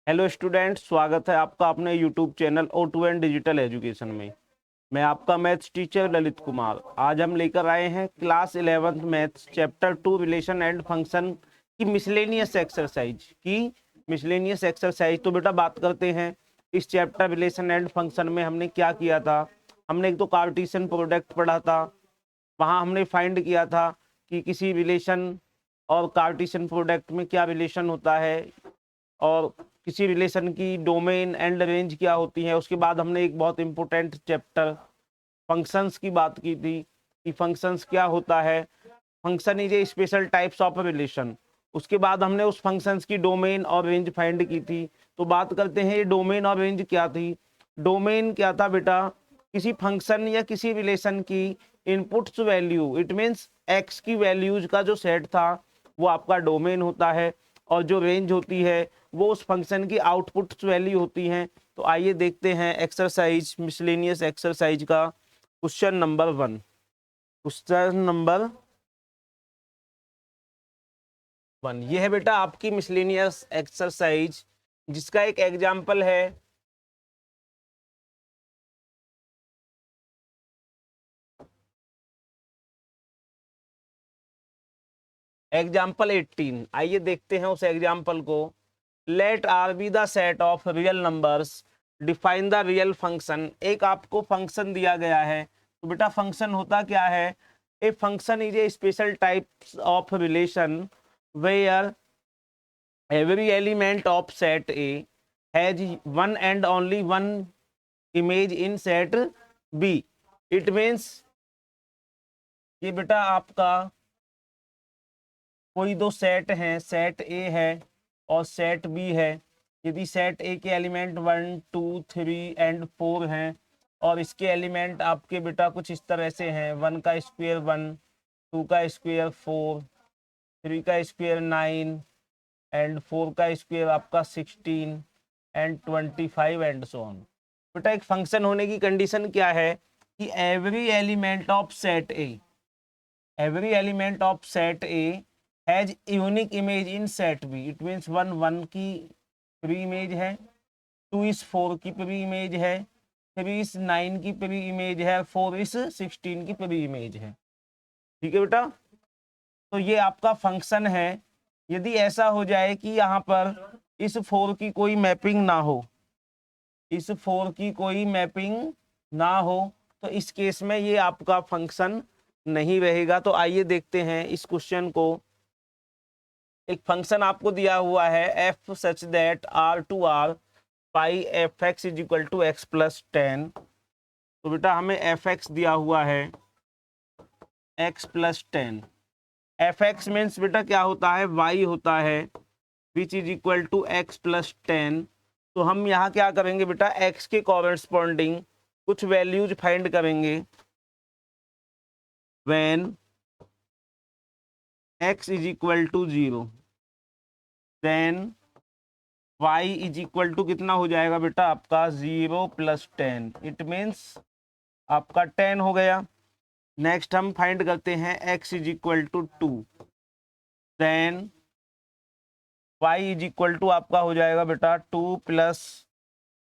Hello students, स्वागत है आपका अपने YouTube channel O2N digital education में। मैं आपका मैथ्स टीचर ललित कुमार। आज हम लेकर आए हैं class 11th maths chapter 2 relation and function की मिसलेनियस एक्सरसाइज। तो बेटा बात करते हैं इस चैप्टर रिलेशन एंड फंक्शन में हमने क्या किया था। हमने एक तो कार्टेशियन प्रोडक्ट पढ़ा था, वहाँ हमने फाइंड किया था कि किसी रिलेशन और कार्टेशियन प्रोडक्ट में क्या रिलेशन होता है और किसी रिलेशन की डोमेन एंड रेंज क्या होती है। उसके बाद हमने एक बहुत इंपॉर्टेंट चैप्टर फंक्शंस की बात की थी कि फंक्शंस क्या होता है। Function is a special types of relation. उसके बाद हमने उस फंक्शंस की डोमेन और रेंज फाइंड की थी। तो बात करते हैं ये डोमेन और रेंज क्या थी। डोमेन क्या था बेटा, किसी फंक्शन या किसी रिलेशन की inputs value, it means x की वैल्यूज का जो सेट था वो आपका डोमेन होता है, और जो रेंज होती है वो उस फंक्शन की आउटपुट वैल्यू होती हैं। तो आइए देखते हैं एक्सरसाइज मिसलेनियस एक्सरसाइज का क्वेश्चन नंबर 1। क्वेश्चन नंबर 1 ये है बेटा आपकी मिसलेनियस एक्सरसाइज, जिसका एक एग्जाम्पल है एग्जाम्पल 18। आइए देखते हैं उस एग्जाम्पल को। Let R be the set of real numbers, define the real function. एक आपको फंक्शन दिया गया है, तो बेटा फंक्शन होता क्या है। A function is a special types of relation where every element of set A has one and only one image in set B. It means ये बेटा आपका कोई दो सेट हैं, सेट ए है और सेट बी है। यदि सेट ए के एलिमेंट 1 2 3 एंड 4 हैं और इसके एलिमेंट आपके बेटा कुछ इस तरह से हैं, 1 का स्क्वायर 1, 2 का स्क्वायर 4, 3 का स्क्वायर 9 एंड 4 का स्क्वायर आपका 16 एंड 25 एंड सो ऑन। बेटा एक फंक्शन होने की कंडीशन क्या है कि every element of set A has unique image in set B. It means 1 1 की प्री इमेज है, 2 इस 4 की प्री इमेज है, 3 इस 9 की प्री इमेज है, 4 इस 16 की प्री इमेज है। ठीक है बेटा, तो ये आपका फंक्शन है। यदि ऐसा हो जाए कि यहाँ पर इस 4 की कोई मैपिंग ना हो, इस 4 की कोई मैपिंग ना हो, तो इस केस में ये आपका फंक्शन नहीं रहेगा। तो आइए देखते हैं इस क्वेश्चन को। एक फंक्शन आपको दिया हुआ है f such that R to R pi f x is equal to x plus 10। तो बेटा हमें एफ एक्स दिया हुआ है x plus 10। F x means बेटा क्या होता है, वाई होता है, which is equal to x plus 10। तो हम यहाँ क्या करेंगे बेटा, एक्स के कॉरेस्पॉन्डिंग कुछ वैल्यूज फाइंड करेंगे। When x is equal to 0 then y is equal to कितना हो जाएगा बेटा आपका 0 प्लस 10। इट मीन्स आपका 10 हो गया। नेक्स्ट हम फाइंड करते हैं x is equal to 2, then y is equal to आपका हो जाएगा बेटा 2 plus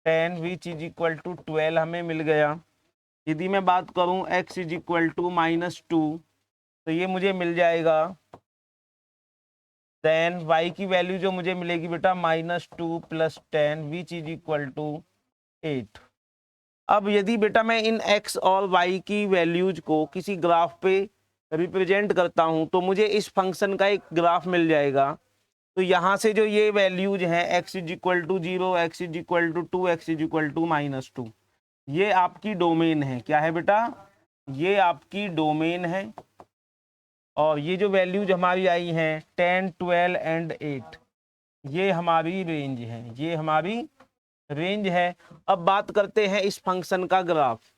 10 which is equal to 12 हमें मिल गया। यदि मैं बात करूं x इज इक्वल टू -2, तो ये मुझे मिल जाएगा। देन y की वैल्यू जो मुझे मिलेगी बेटा -2 plus 10 which is equal to 8। अब यदि बेटा मैं इन x और y की वैल्यूज को किसी ग्राफ पे रिप्रेजेंट करता हूं, तो मुझे इस फंक्शन का एक ग्राफ मिल जाएगा। तो यहाँ से जो ये वैल्यूज हैं x is equal to 0, x is equal to 2, x is equal to -2, ये आपकी डोमेन है। क्या है बेटा, ये आपकी डोमेन है। और ये जो वैल्यूज हमारी आई हैं 10 12 एंड 8, ये हमारी रेंज है, ये हमारी रेंज है। अब बात करते हैं इस फंक्शन का ग्राफ।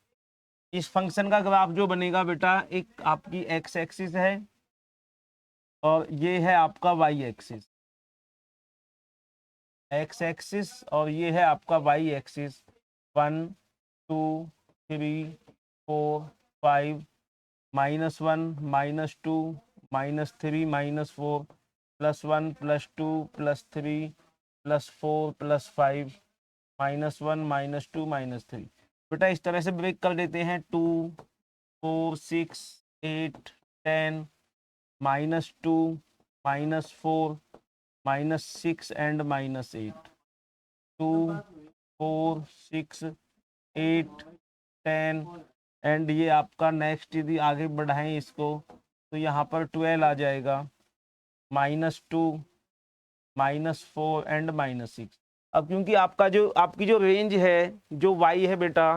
इस फंक्शन का ग्राफ जो बनेगा बेटा, एक आपकी एक्स एक्सिस है और ये है आपका वाई एक्सिस, एक्स एक्सिस, और ये है आपका वाई एक्सिस। 1 2 3 4 5 -1 -2 -3 -4 +1 +2 +3 +4 +5 -1 -2 -3। बेटा इस तरह से ब्रेक कर देते हैं। 2 4 6 8 10 -2 -4 -6 एंड -8। 2 4 6 8 10 एंड ये आपका नेक्स्ट यदि आगे बढ़ाएं इसको तो यहाँ पर 12 आ जाएगा, -2 -4 एंड -6। अब क्योंकि आपकी जो रेंज है, जो y है बेटा,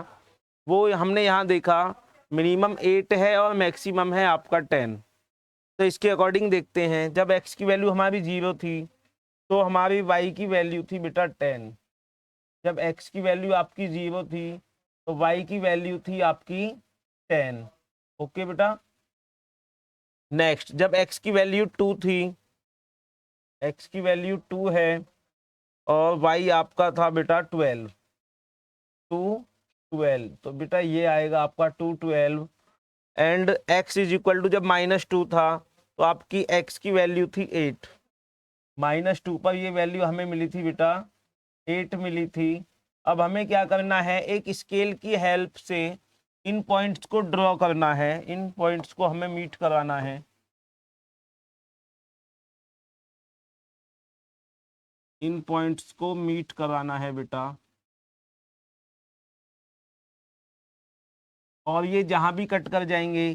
वो हमने यहाँ देखा मिनिमम 8 है और मैक्सिमम है आपका 10। तो इसके अकॉर्डिंग देखते हैं, जब x की वैल्यू हमारी 0 थी तो हमारी y की वैल्यू थी बेटा 10। जब x की वैल्यू आपकी 0 थी तो y की वैल्यू थी आपकी 10। ओके बेटा। नेक्स्ट, जब x की वैल्यू 2 थी, x की वैल्यू 2 है और y आपका था बेटा 12, 2 12, तो बेटा ये आएगा आपका 2 12 and x is equal to, जब -2 था तो आपकी x की वैल्यू थी 8। -2 पर ये वैल्यू हमें मिली थी बेटा 8 मिली थी। अब हमें क्या करना है, एक स्केल की हेल्प से इन पॉइंट्स को ड्रॉ करना है, इन पॉइंट्स को हमें मीट कराना है। इन पॉइंट्स को मीट कराना है बेटा, और ये जहां भी कट कर जाएंगे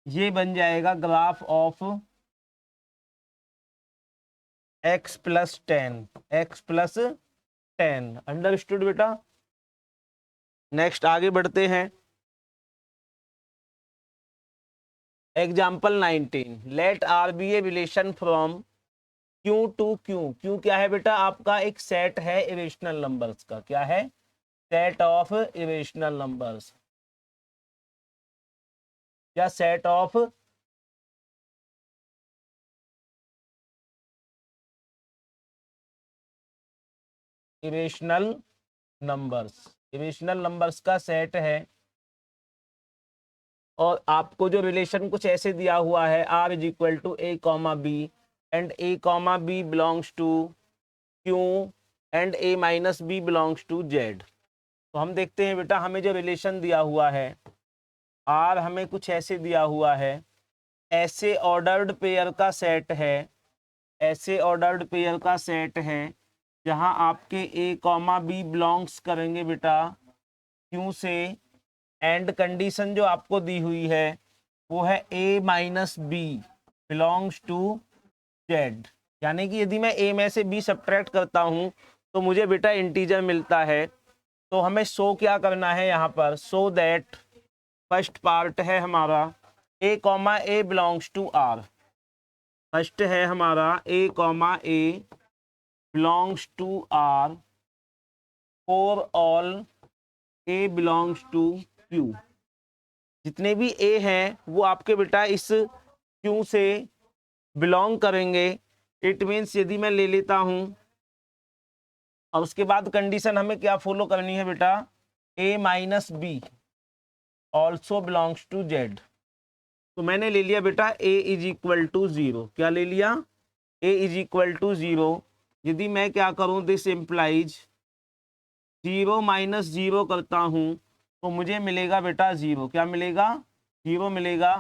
ये बन जाएगा graph of x + 10, x + 10। Understood बेटा। नेक्स्ट आगे बढ़ते हैं। Example 19, let R be a relation from Q to Q। Q क्या है बेटा, आपका एक सेट है इरेशनल नंबर्स का। क्या है? सेट ऑफ इरेशनल नंबर्स या set of irrational numbers. Irrational numbers का सेट है और आपको जो रिलेशन कुछ ऐसे दिया हुआ है, R is equal to A, B and A, B belongs to Q and A - B belongs to Z। तो हम देखते हैं बेटा, हमें जो रिलेशन दिया हुआ है R हमें कुछ ऐसे दिया हुआ है, ऐसे ऑर्डर्ड पेयर का सेट है, ऐसे ऑर्डर्ड पेयर का सेट है जहां आपके A, B बिलोंग्स करेंगे बेटा Q से, एंड कंडीशन जो आपको दी हुई है वो है A - B belongs to Z। यानी कि यदि मैं A में से B सब्ट्रैक्ट करता हूं तो मुझे बेटा इंटीजर मिलता है। तो हमें शो क्या करना है यहाँ पर, शो दैट फर्स्ट पार्ट है हमारा A, A belongs to R। First है हमारा A, A belongs to R for all A belongs to Q। जितने भी A हैं वो आपके बेटा इस Q से बिलोंग करेंगे। इट मीन्स यदि मैं ले लेता हूं और उसके बाद कंडीशन हमें क्या फॉलो करनी है बेटा, A - B also belongs to Z। तो मैंने ले लिया बेटा A इज इक्वल टू 0। क्या ले लिया? A is equal to 0। यदि मैं क्या करूं, दिस इम्प्लाइज 0 - 0 करता हूं तो मुझे मिलेगा बेटा 0। क्या मिलेगा? 0 मिलेगा,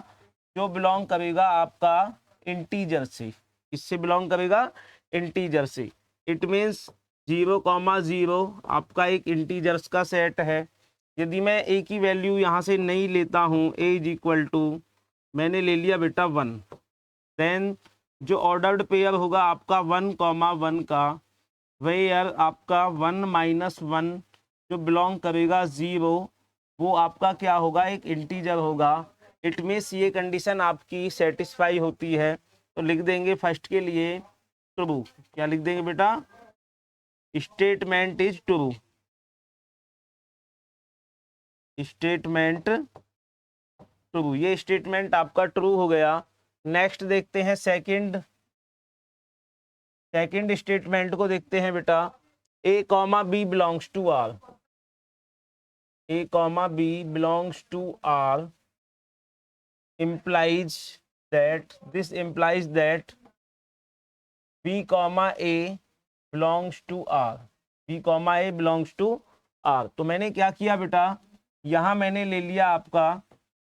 जो बिलोंग करेगा आपका इंटीजर से। किससे बिलोंग करेगा? इंटीजर से। इट मीन्स 0, 0 आपका एक इंटीजर्स का सेट है। यदि मैं A की वैल्यू यहाँ से नहीं लेता हूँ, A इज इक्वल टू, मैंने ले लिया बेटा 1, देन जो ऑर्डर्ड पेयर होगा आपका 1, 1 का, वेयर आपका 1 - 1 जो बिलोंग करेगा 0, वो आपका क्या होगा, एक इंटीजर होगा। इट मीन्स ये कंडीशन आपकी सेटिस्फाई होती है। तो लिख देंगे फर्स्ट के लिए ट्रू। क्या लिख देंगे बेटा? Statement is true. Statement true, ये स्टेटमेंट आपका ट्रू हो गया। नेक्स्ट देखते हैं सेकंड स्टेटमेंट को देखते हैं बेटा। A, B belongs to R। A, B belongs to R implies that, this implies that B, A belongs to R, B comma A belongs to R. तो मैंने क्या किया बेटा, यहाँ मैंने ले लिया आपका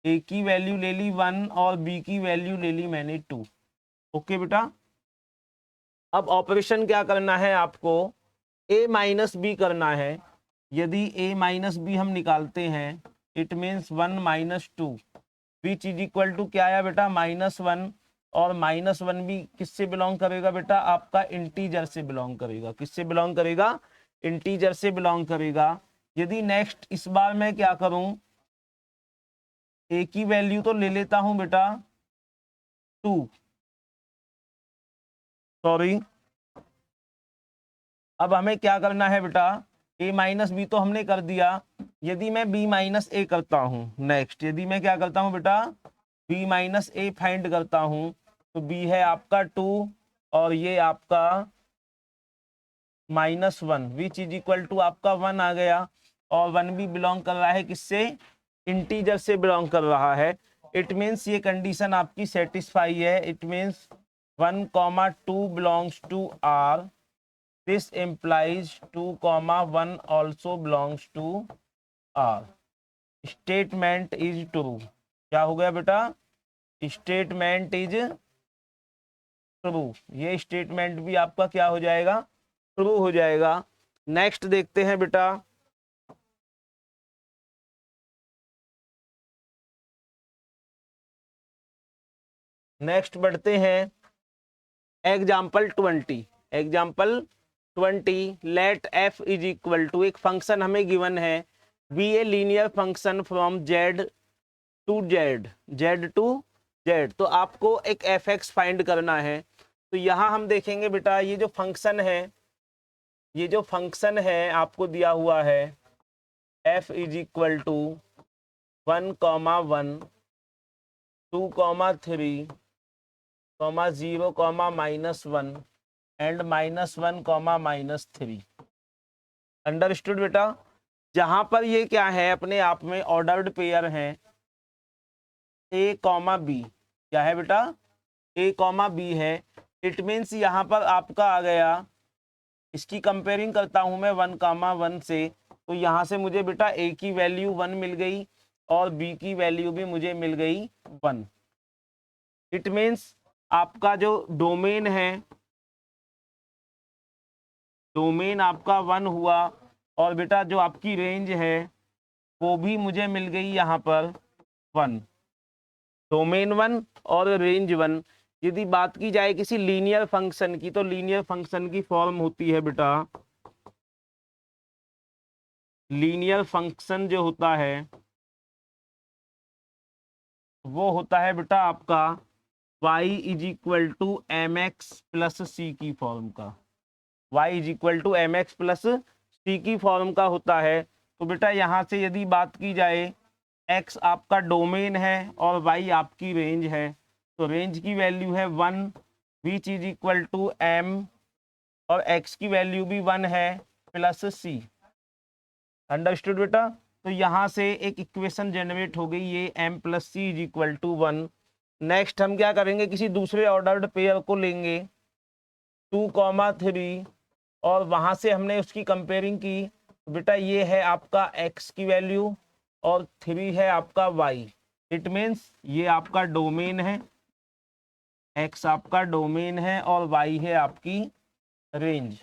ए की वैल्यू ले ली 1 और बी की वैल्यू ले ली मैंने 2। ओके बेटा, अब ऑपरेशन क्या करना है आपको, ए माइनस बी करना है। यदि ए माइनस बी हम निकालते हैं, it means 1 minus 2 which is equal to क्या आया बेटा, -1। और -1 भी किससे बिलोंग करेगा बेटा, आपका इंटीजर से बिलोंग करेगा। किससे बिलोंग करेगा, इंटीजर से बिलोंग करेगा। यदि नेक्स्ट इस बार मैं क्या करूं, ए की वैल्यू तो ले लेता हूं बेटा 2, सॉरी, अब हमें क्या करना है बेटा, ए माइनस बी तो हमने कर दिया। यदि मैं बी माइनस ए करता हूं, नेक्स्ट यदि मैं क्या करता हूं बेटा, बी माइनस ए फाइंड करता हूं, तो बी है आपका 2 और ये आपका -1 विच इज इक्वल टू आपका 1 आ गया। और 1 भी बिलोंग कर रहा है किससे, इंटीजर से बिलोंग कर रहा है। इट मीन्स ये कंडीशन आपकी सेटिस्फाई है। It means 1, 2 belongs to R, this implies 2, 1 also belongs to R। statement is true। क्या हो गया बेटा, statement is true। ये स्टेटमेंट भी आपका क्या हो जाएगा, ट्रू हो जाएगा। नेक्स्ट देखते हैं बेटा, नेक्स्ट बढ़ते हैं example 20। Example 20, let f is equal to, एक फंक्शन हमें गिवन है, be a linear function from Z to Z, Z to Z. तो आपको एक एफ एक्स फाइंड करना है। तो यहाँ हम देखेंगे बेटा, ये जो फंक्शन है, ये जो फंक्शन है आपको दिया हुआ है f is equal to 1, 1, 2, 3, 0, -1 and -1, -3। Understood बेटा। जहां पर ये क्या है, अपने आप में ऑर्डर्ड पेयर है, ए कॉमा बी। क्या है बेटा, ए कॉमा बी है। इट मीन्स यहाँ पर आपका आ गया, इसकी कंपेयरिंग करता हूं मैं 1, 1 से, तो यहाँ से मुझे बेटा ए की वैल्यू 1 मिल गई और बी की वैल्यू भी मुझे मिल गई 1। इट मीन्स आपका जो डोमेन है, डोमेन आपका 1 हुआ और बेटा जो आपकी रेंज है वो भी मुझे मिल गई यहाँ पर 1, डोमेन 1 और रेंज 1। यदि बात की जाए किसी लीनियर फंक्शन की, तो लीनियर फंक्शन की फॉर्म होती है बेटा, लीनियर फंक्शन जो होता है वो होता है बेटा आपका y is equal to m x plus c की फॉर्म का, y is equal to m x plus c की फॉर्म का होता है। तो बेटा यहाँ से यदि बात की जाए, x आपका डोमेन है और y आपकी रेंज है, तो रेंज की वैल्यू है 1 which is equal to m और x की वैल्यू भी 1 है प्लस c। अंडरस्टूड बेटा। तो यहाँ से एक इक्वेशन जनरेट हो गई, ये m plus c is equal to 1। Next हम क्या करेंगे, किसी दूसरे ऑर्डर्ड पेयर को लेंगे 2, 3 और वहाँ से हमने उसकी कंपेयरिंग की। बेटा ये है आपका x की वैल्यू और 3 है आपका y। इट मीन्स ये आपका डोमेन है, x आपका डोमेन है और y है आपकी रेंज।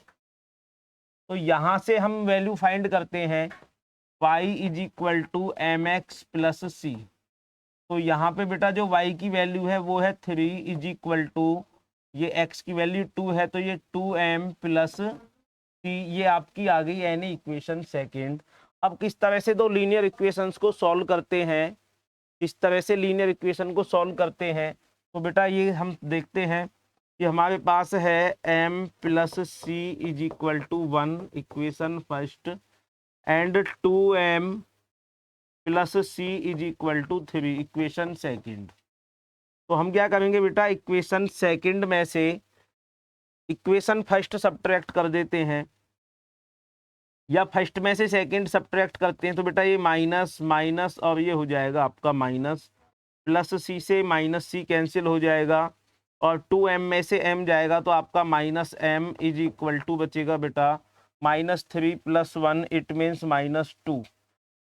तो यहाँ से हम वैल्यू फाइंड करते हैं y is equal to m x plus c. तो यहाँ पे बेटा जो y की वैल्यू है वो है 3 इज इक्वल टू, ये x की वैल्यू 2 है तो ये 2m प्लस सी, ये आपकी आ गई यानी इक्वेशन सेकेंड। अब किस तरह से दो लीनियर इक्वेशंस को सॉल्व करते हैं, किस तरह से लीनियर इक्वेशन को सॉल्व करते हैं, तो बेटा ये हम देखते हैं कि हमारे पास है m plus c is equal to 1 equation first and 2m plus c is equal to 3 equation second. तो हम क्या करेंगे बेटा, इक्वेशन सेकेंड में से इक्वेशन फर्स्ट सब्ट्रैक्ट कर देते हैं या फर्स्ट में से सेकंड सब्ट्रैक्ट करते हैं। तो बेटा ये माइनस माइनस और ये हो जाएगा आपका माइनस, प्लस सी से माइनस सी कैंसिल हो जाएगा और 2m में से m जाएगा तो आपका -m इज इक्वल टू बचेगा बेटा -3 + 1 इट मीन्स -2।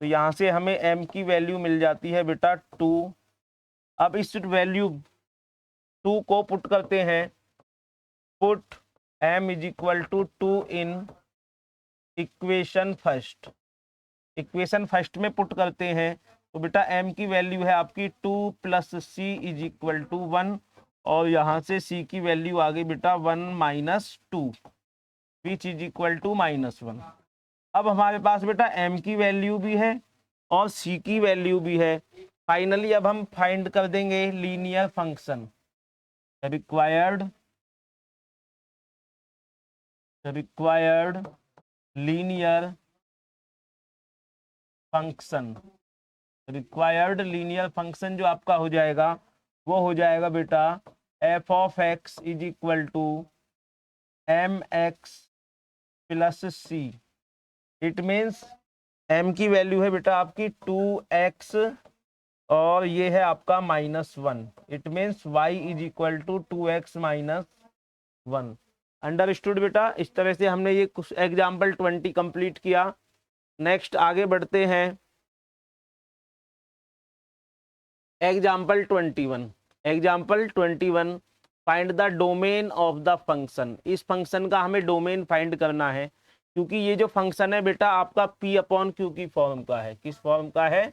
तो यहाँ से हमें m की वैल्यू मिल जाती है बेटा 2। अब इस वैल्यू 2 को पुट करते हैं, put m is equal to 2 in equation first. Equation first में पुट करते हैं तो बेटा m की वैल्यू है आपकी 2 + c इज इक्वल टू 1 और यहाँ से c की वैल्यू आ गई बेटा 1 - 2 विच इज इक्वल टू -1। अब हमारे पास बेटा m की वैल्यू भी है और c की वैल्यू भी है। फाइनली अब हम फाइंड कर देंगे linear function. Required linear function, required linear function जो आपका हो जाएगा वो हो जाएगा बेटा f(x) is equal to mx + c। It means m की वैल्यू है बेटा आपकी 2x और ये है आपका -1। It means y is equal to 2x - 1। Understood बेटा। इस तरह से हमने ये कुछ एग्जाम्पल 20 कंप्लीट किया। नेक्स्ट आगे बढ़ते हैं, example 21। Example 21, find the domain of the function. इस फंक्शन का हमें डोमेन फाइंड करना है क्योंकि ये जो फंक्शन है बेटा आपका P/Q की फॉर्म का है। किस फॉर्म का है?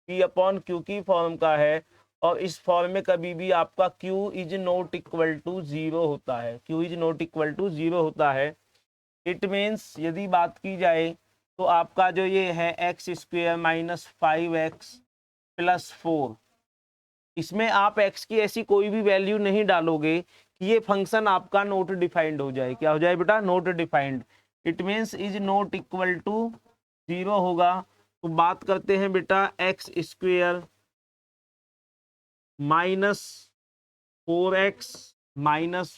P/Q की फॉर्म का है और इस फॉर्म में कभी भी आपका Q is not equal to 0 होता है। Q is not equal to 0 होता है। इट मीन्स यदि बात की जाए तो आपका जो ये है x² - 5x + 4, इसमें आप x की ऐसी कोई भी वैल्यू नहीं डालोगे कि ये फंक्शन आपका नॉट डिफाइंड हो जाए। क्या हो जाए बेटा? Not defined. It means is not equal to 0 होगा। तो बात करते हैं बेटा x² - 4x -x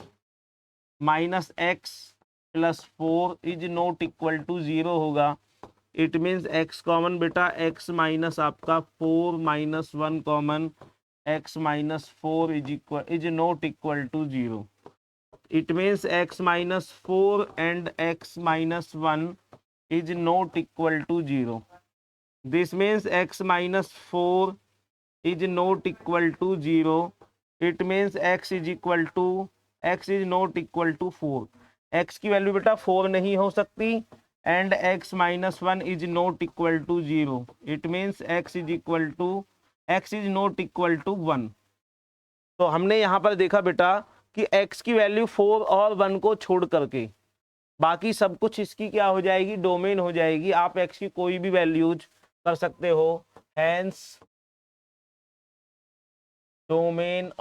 + 4 is not equal to 0 होगा। इट मीन्स x कॉमन बेटा, x माइनस आपका 4 - 1 common, x - 4 is not equal to 0। It means x - 4 and x - 1 is not equal to 0। This means x - 4 is not equal to 0। It means x is not equal to 4। x की value बेटा 4 नहीं हो सकती and x - 1 is not equal to 0। It means x is not equal to 1। तो हमने यहाँ पर देखा बेटा कि x की वैल्यू 4 और 1 को छोड़ करके बाकी सब कुछ इसकी क्या हो जाएगी? डोमेन हो जाएगी। आप x की कोई भी वैल्यूज कर सकते हो। हैंस डोमेन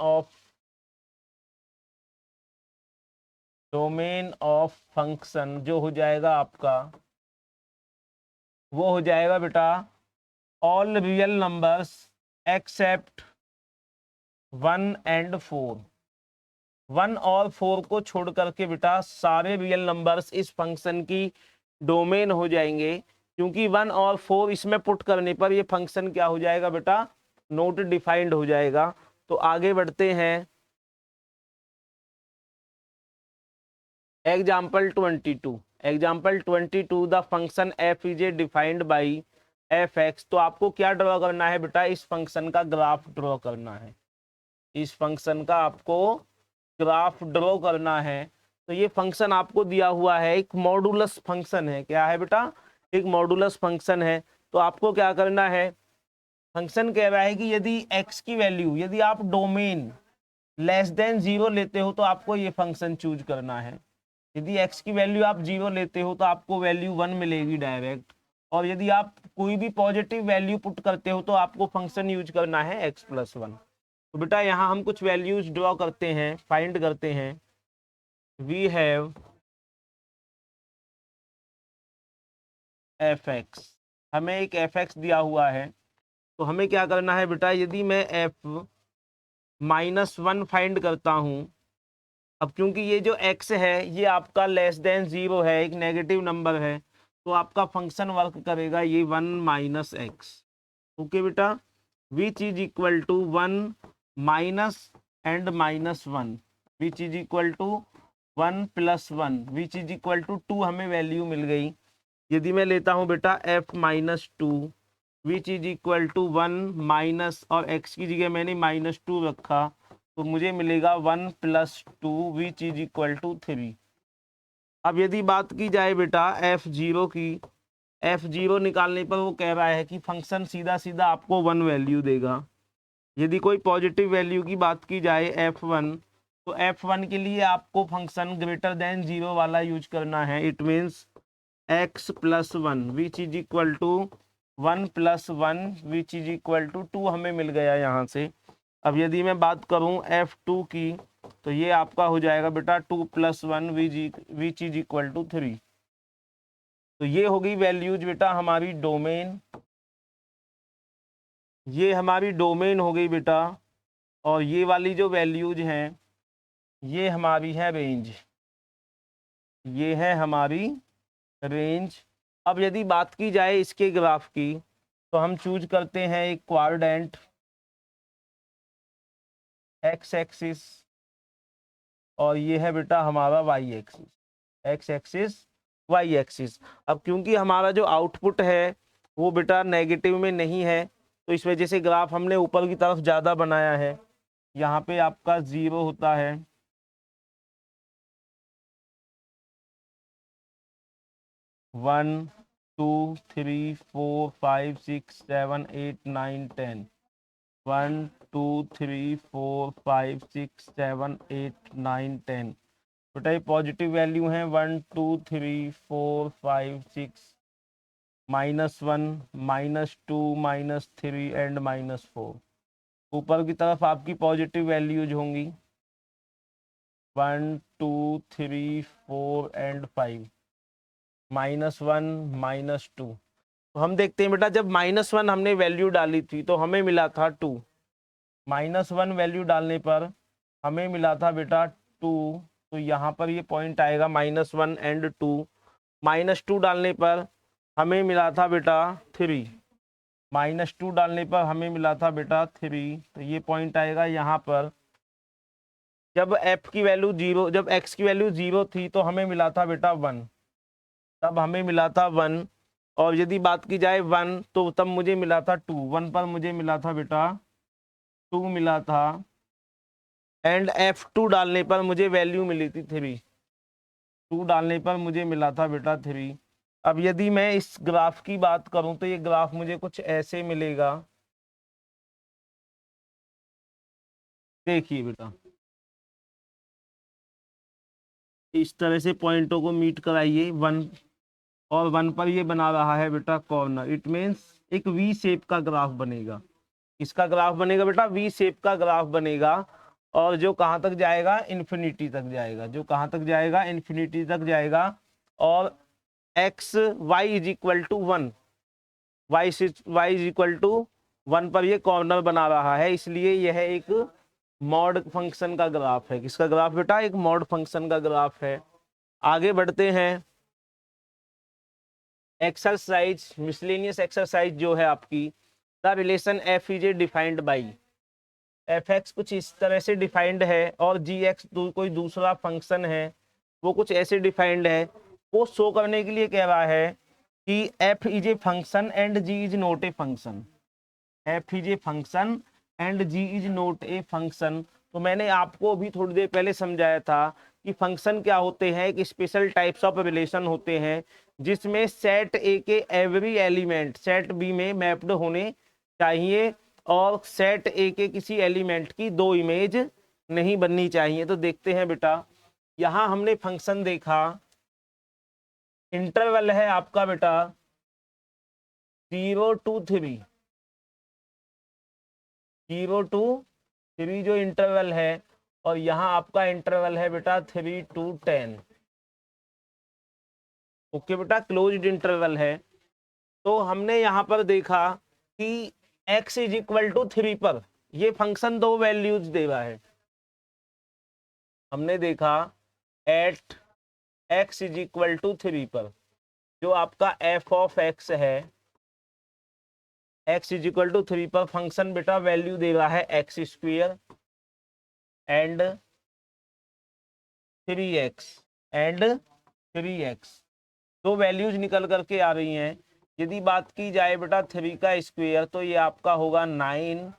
ऑफ फंक्शन जो हो जाएगा आपका वो हो जाएगा बेटा all real numbers accept 1 and 4। 1 और 4 को छोड़ करके बेटा सारे रियल नंबर्स इस फंक्शन की डोमेन हो जाएंगे क्योंकि 1 और 4 इसमें पुट करने पर ये फंक्शन क्या हो जाएगा बेटा? नॉट डिफाइंड हो जाएगा। तो आगे बढ़ते हैं, example 22। Example 22, the function f is defined by f(x). तो आपको क्या ड्रॉ करना है बेटा? इस फंक्शन का ग्राफ ड्रॉ करना है। इस फंक्शन का आपको ग्राफ ड्रॉ करना है। तो ये फंक्शन आपको दिया हुआ है, एक मॉडुलस फंक्शन है। क्या है बेटा? एक मॉडुलस फंक्शन है। तो आपको क्या करना है? फंक्शन कह रहा है कि यदि x की वैल्यू, यदि आप डोमेन <0 लेते हो तो आपको ये फंक्शन चूज करना है। यदि x की वैल्यू आप 0 लेते हो तो आपको वैल्यू 1 मिलेगी डायरेक्ट, और यदि आप कोई भी पॉजिटिव वैल्यू पुट करते हो तो आपको फंक्शन यूज करना है x + 1। तो बेटा यहाँ हम कुछ वैल्यूज ड्रॉ करते हैं, फाइंड करते हैं। वी हैव f(x), हमें एक f(x) दिया हुआ है। तो हमें क्या करना है बेटा? यदि मैं f -1 फाइंड करता हूँ, अब क्योंकि ये जो x है ये आपका <0 है, एक नेगेटिव नंबर है, तो आपका फंक्शन वर्क करेगा ये 1 - x। ओके बेटा, which is equal to 1 minus and -1। Which is equal to 1 + 1 which is equal to 2 हमें वैल्यू मिल गई। यदि मैं लेता हूँ बेटा f-2 which is equal to 1 minus, और x की जगह मैंने -2 रखा, तो मुझे मिलेगा 1 + 2 विच इज इक्वल टू 3। अब यदि बात की जाए बेटा f0 की, f0 निकालने पर वो कह रहा है कि फंक्शन सीधा सीधा आपको 1 वैल्यू देगा। यदि कोई पॉजिटिव वैल्यू की बात की जाए f1, तो f1 के लिए आपको फंक्शन ग्रेटर देन 0 वाला यूज करना है। It means x + 1 which is equal to 1 + 1 which is equal to 2 हमें मिल गया यहाँ से। अब यदि मैं बात करूँ f2 की, तो ये आपका हो जाएगा बेटा 2 + 1 विच इज इक्वल टू 3। तो ये होगी वैल्यूज बेटा हमारी डोमेन, ये हमारी डोमेन हो गई बेटा, और ये वाली जो वैल्यूज हैं ये हमारी है रेंज, ये है हमारी रेंज। अब यदि बात की जाए इसके ग्राफ की, तो हम चूज करते हैं एक क्वाड्रेंट एक्स एक्सिस, और ये है बेटा हमारा y axis, x axis y axis. अब क्योंकि हमारा जो आउटपुट है वो बेटा नेगेटिव में नहीं है, तो इस वजह से ग्राफ हमने ऊपर की तरफ ज़्यादा बनाया है। यहाँ पे आपका 0 होता है, 1 2 3 4 5 6 7 8 9 10, 1 2 3 4 5 6 7 8 9 10। बेटा ये पॉजिटिव वैल्यू है, 1 2 3 4 5 6 -1 -2 -3 एंड -4। ऊपर की तरफ आपकी पॉजिटिव वैल्यूज होंगी 1 2 3 4 एंड 5, -1 -2। तो हम देखते हैं बेटा जब -1 हमने वैल्यू डाली थी तो हमें मिला था 2, -1 वैल्यू डालने पर हमें मिला था बेटा 2, तो यहाँ पर ये पॉइंट आएगा -1 एंड 2। -2 डालने पर हमें मिला था बेटा 3, -2 डालने पर हमें मिला था बेटा 3, तो ये पॉइंट आएगा यहाँ पर। जब f की वैल्यू 0, जब x की वैल्यू 0 थी तो हमें मिला था बेटा 1, तब हमें मिला था 1। और यदि बात की जाए 1, तो तब मुझे मिला था 2, 1 पर मुझे मिला था बेटा 2 मिला था, एंड f2 डालने पर मुझे वैल्यू मिली थी 3, 2 डालने पर मुझे मिला था बेटा 3। अब यदि मैं इस ग्राफ की बात करूं तो ये ग्राफ मुझे कुछ ऐसे मिलेगा, देखिए बेटा इस तरह से पॉइंटों को मीट कराइए 1 और 1 पर ये बना रहा है बेटा कॉर्नर। इट मीन्स एक वी शेप का ग्राफ बनेगा। इसका ग्राफ बनेगा बेटा वी शेप का ग्राफ बनेगा, और जो कहाँ तक जाएगा, इन्फिनिटी तक जाएगा, जो कहाँ तक जाएगा, इन्फिनिटी तक जाएगा। और x y is equal to 1, y is equal to 1 पर ये कॉर्नर बना रहा है, इसलिए यह एक मॉड फंक्शन का ग्राफ है। किसका ग्राफ बेटा, एक मॉड फंक्शन का ग्राफ है। आगे बढ़ते हैं। एक्सरसाइज, मिसलेनियस एक्सरसाइज जो है आपकी, the relation F is A defined by, F x कुछ इस तरह से डिफाइंड है और जी एक्स कोई दूसरा फंक्शन है वो कुछ ऐसे डिफाइंड है। वो शो करने के लिए कह रहा है कि f is a function and g is not a function, F is a function and g is not a function. तो मैंने आपको अभी थोड़ी देर पहले समझाया था कि फंक्शन क्या होते हैं, एक स्पेशल टाइप्स ऑफ रिलेशन होते हैं जिसमें सेट ए के एवरी एलिमेंट सेट बी में मैप्ड होने चाहिए, और सेट ए के किसी एलिमेंट की 2 इमेज नहीं बननी चाहिए। तो देखते हैं बेटा, यहाँ हमने फंक्शन देखा, इंटरवल है आपका बेटा 0 to 3, 0 to 3 जो इंटरवल है, और यहाँ आपका इंटरवल है बेटा 3 to 10। ओके बेटा, क्लोज्ड इंटरवल है। तो हमने यहाँ पर देखा कि x इज इक्वल टू 3 पर ये फंक्शन 2 वैल्यूज दे रहा है। हमने देखा at x is equal to 3 पर जो आपका f ऑफ x है, x इज इक्वल टू 3 पर फंक्शन बेटा वैल्यू दे रहा है x² and 3x and 3x, दो वैल्यूज निकल करके आ रही हैं। यदि बात की जाए बेटा 3 का स्क्वायर तो ये आपका होगा 9,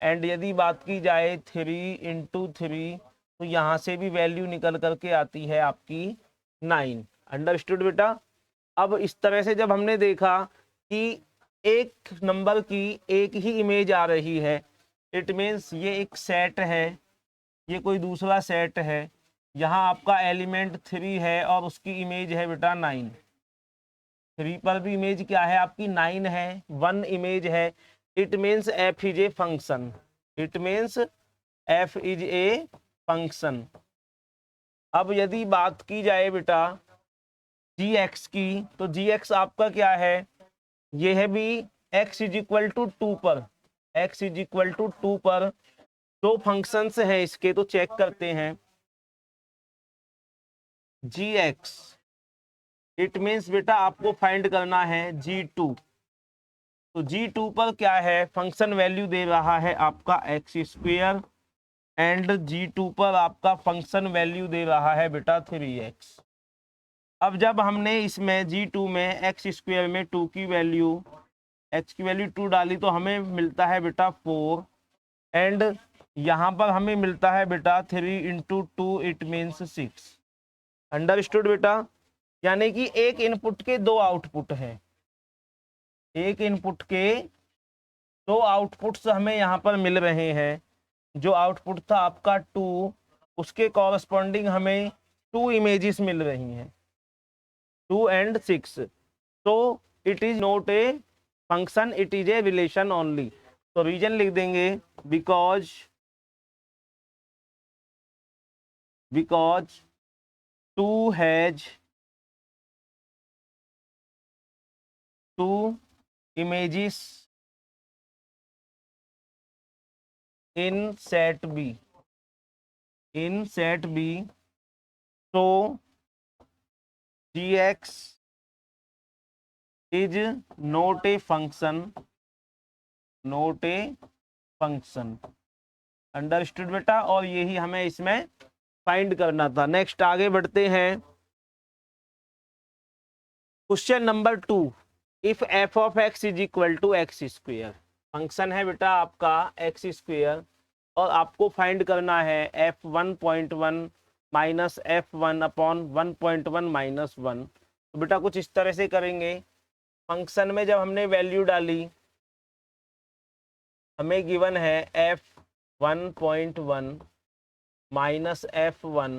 एंड यदि बात की जाए 3 इंटू 3 तो यहाँ से भी वैल्यू निकल करके आती है आपकी 9। अंडरस्टूड बेटा। अब इस तरह से जब हमने देखा कि एक नंबर की एक ही इमेज आ रही है, इट मीन्स ये एक सेट है, ये कोई दूसरा सेट है, यहाँ आपका एलिमेंट 3 है और उसकी इमेज है बेटा 9। 3 पर भी इमेज क्या है आपकी 9 है, 1 इमेज है। It means F is a function, it means F is a function. अब यदि बात की जाए बेटा जी एक्स की, तो जी एक्स आपका क्या है, ये है भी x इज इक्वल टू 2 पर, x इज इक्वल टू 2 पर दो फंक्शंस हैं इसके, तो चेक करते हैं। जी एक्स इट मीन्स बेटा आपको फाइंड करना है G2, तो G2 पर क्या है, फंक्शन वैल्यू दे रहा है आपका एक्स स्क्वेयर, एंड G2 पर आपका फंक्शन वैल्यू दे रहा है बेटा 3x। अब जब हमने इसमें G2 में एक्स स्क्वेयर में 2 की वैल्यू, x की वैल्यू 2 डाली तो हमें मिलता है बेटा 4, एंड यहाँ पर हमें मिलता है बेटा 3 इंटू 2 इट मीन्स 6। अंडरस्टूड बेटा। यानी कि एक इनपुट के दो आउटपुट हैं, एक इनपुट के दो आउटपुट्स हमें यहाँ पर मिल रहे हैं। जो आउटपुट था आपका 2, उसके कॉरस्पॉन्डिंग हमें 2 इमेजेस मिल रही हैं, 2 and 6। तो it is not a function, it is a relation only. तो रीजन लिख देंगे, because 2 has 2 images in set B, in set B, so Gx is not a function, not a function। Understood बेटा। और यही हमें इसमें find करना था। नेक्स्ट आगे बढ़ते हैं। Question number 2, if f of x is equal to x square, function है बेटा आपका एक्स स्क्वेयर और आपको फाइंड करना है F 1.1 minus F 1 upon 1.1 minus 1। तो बेटा कुछ इस तरह से करेंगे। फंक्शन में जब हमने वैल्यू डाली, हमें गिवन है F 1.1 minus F 1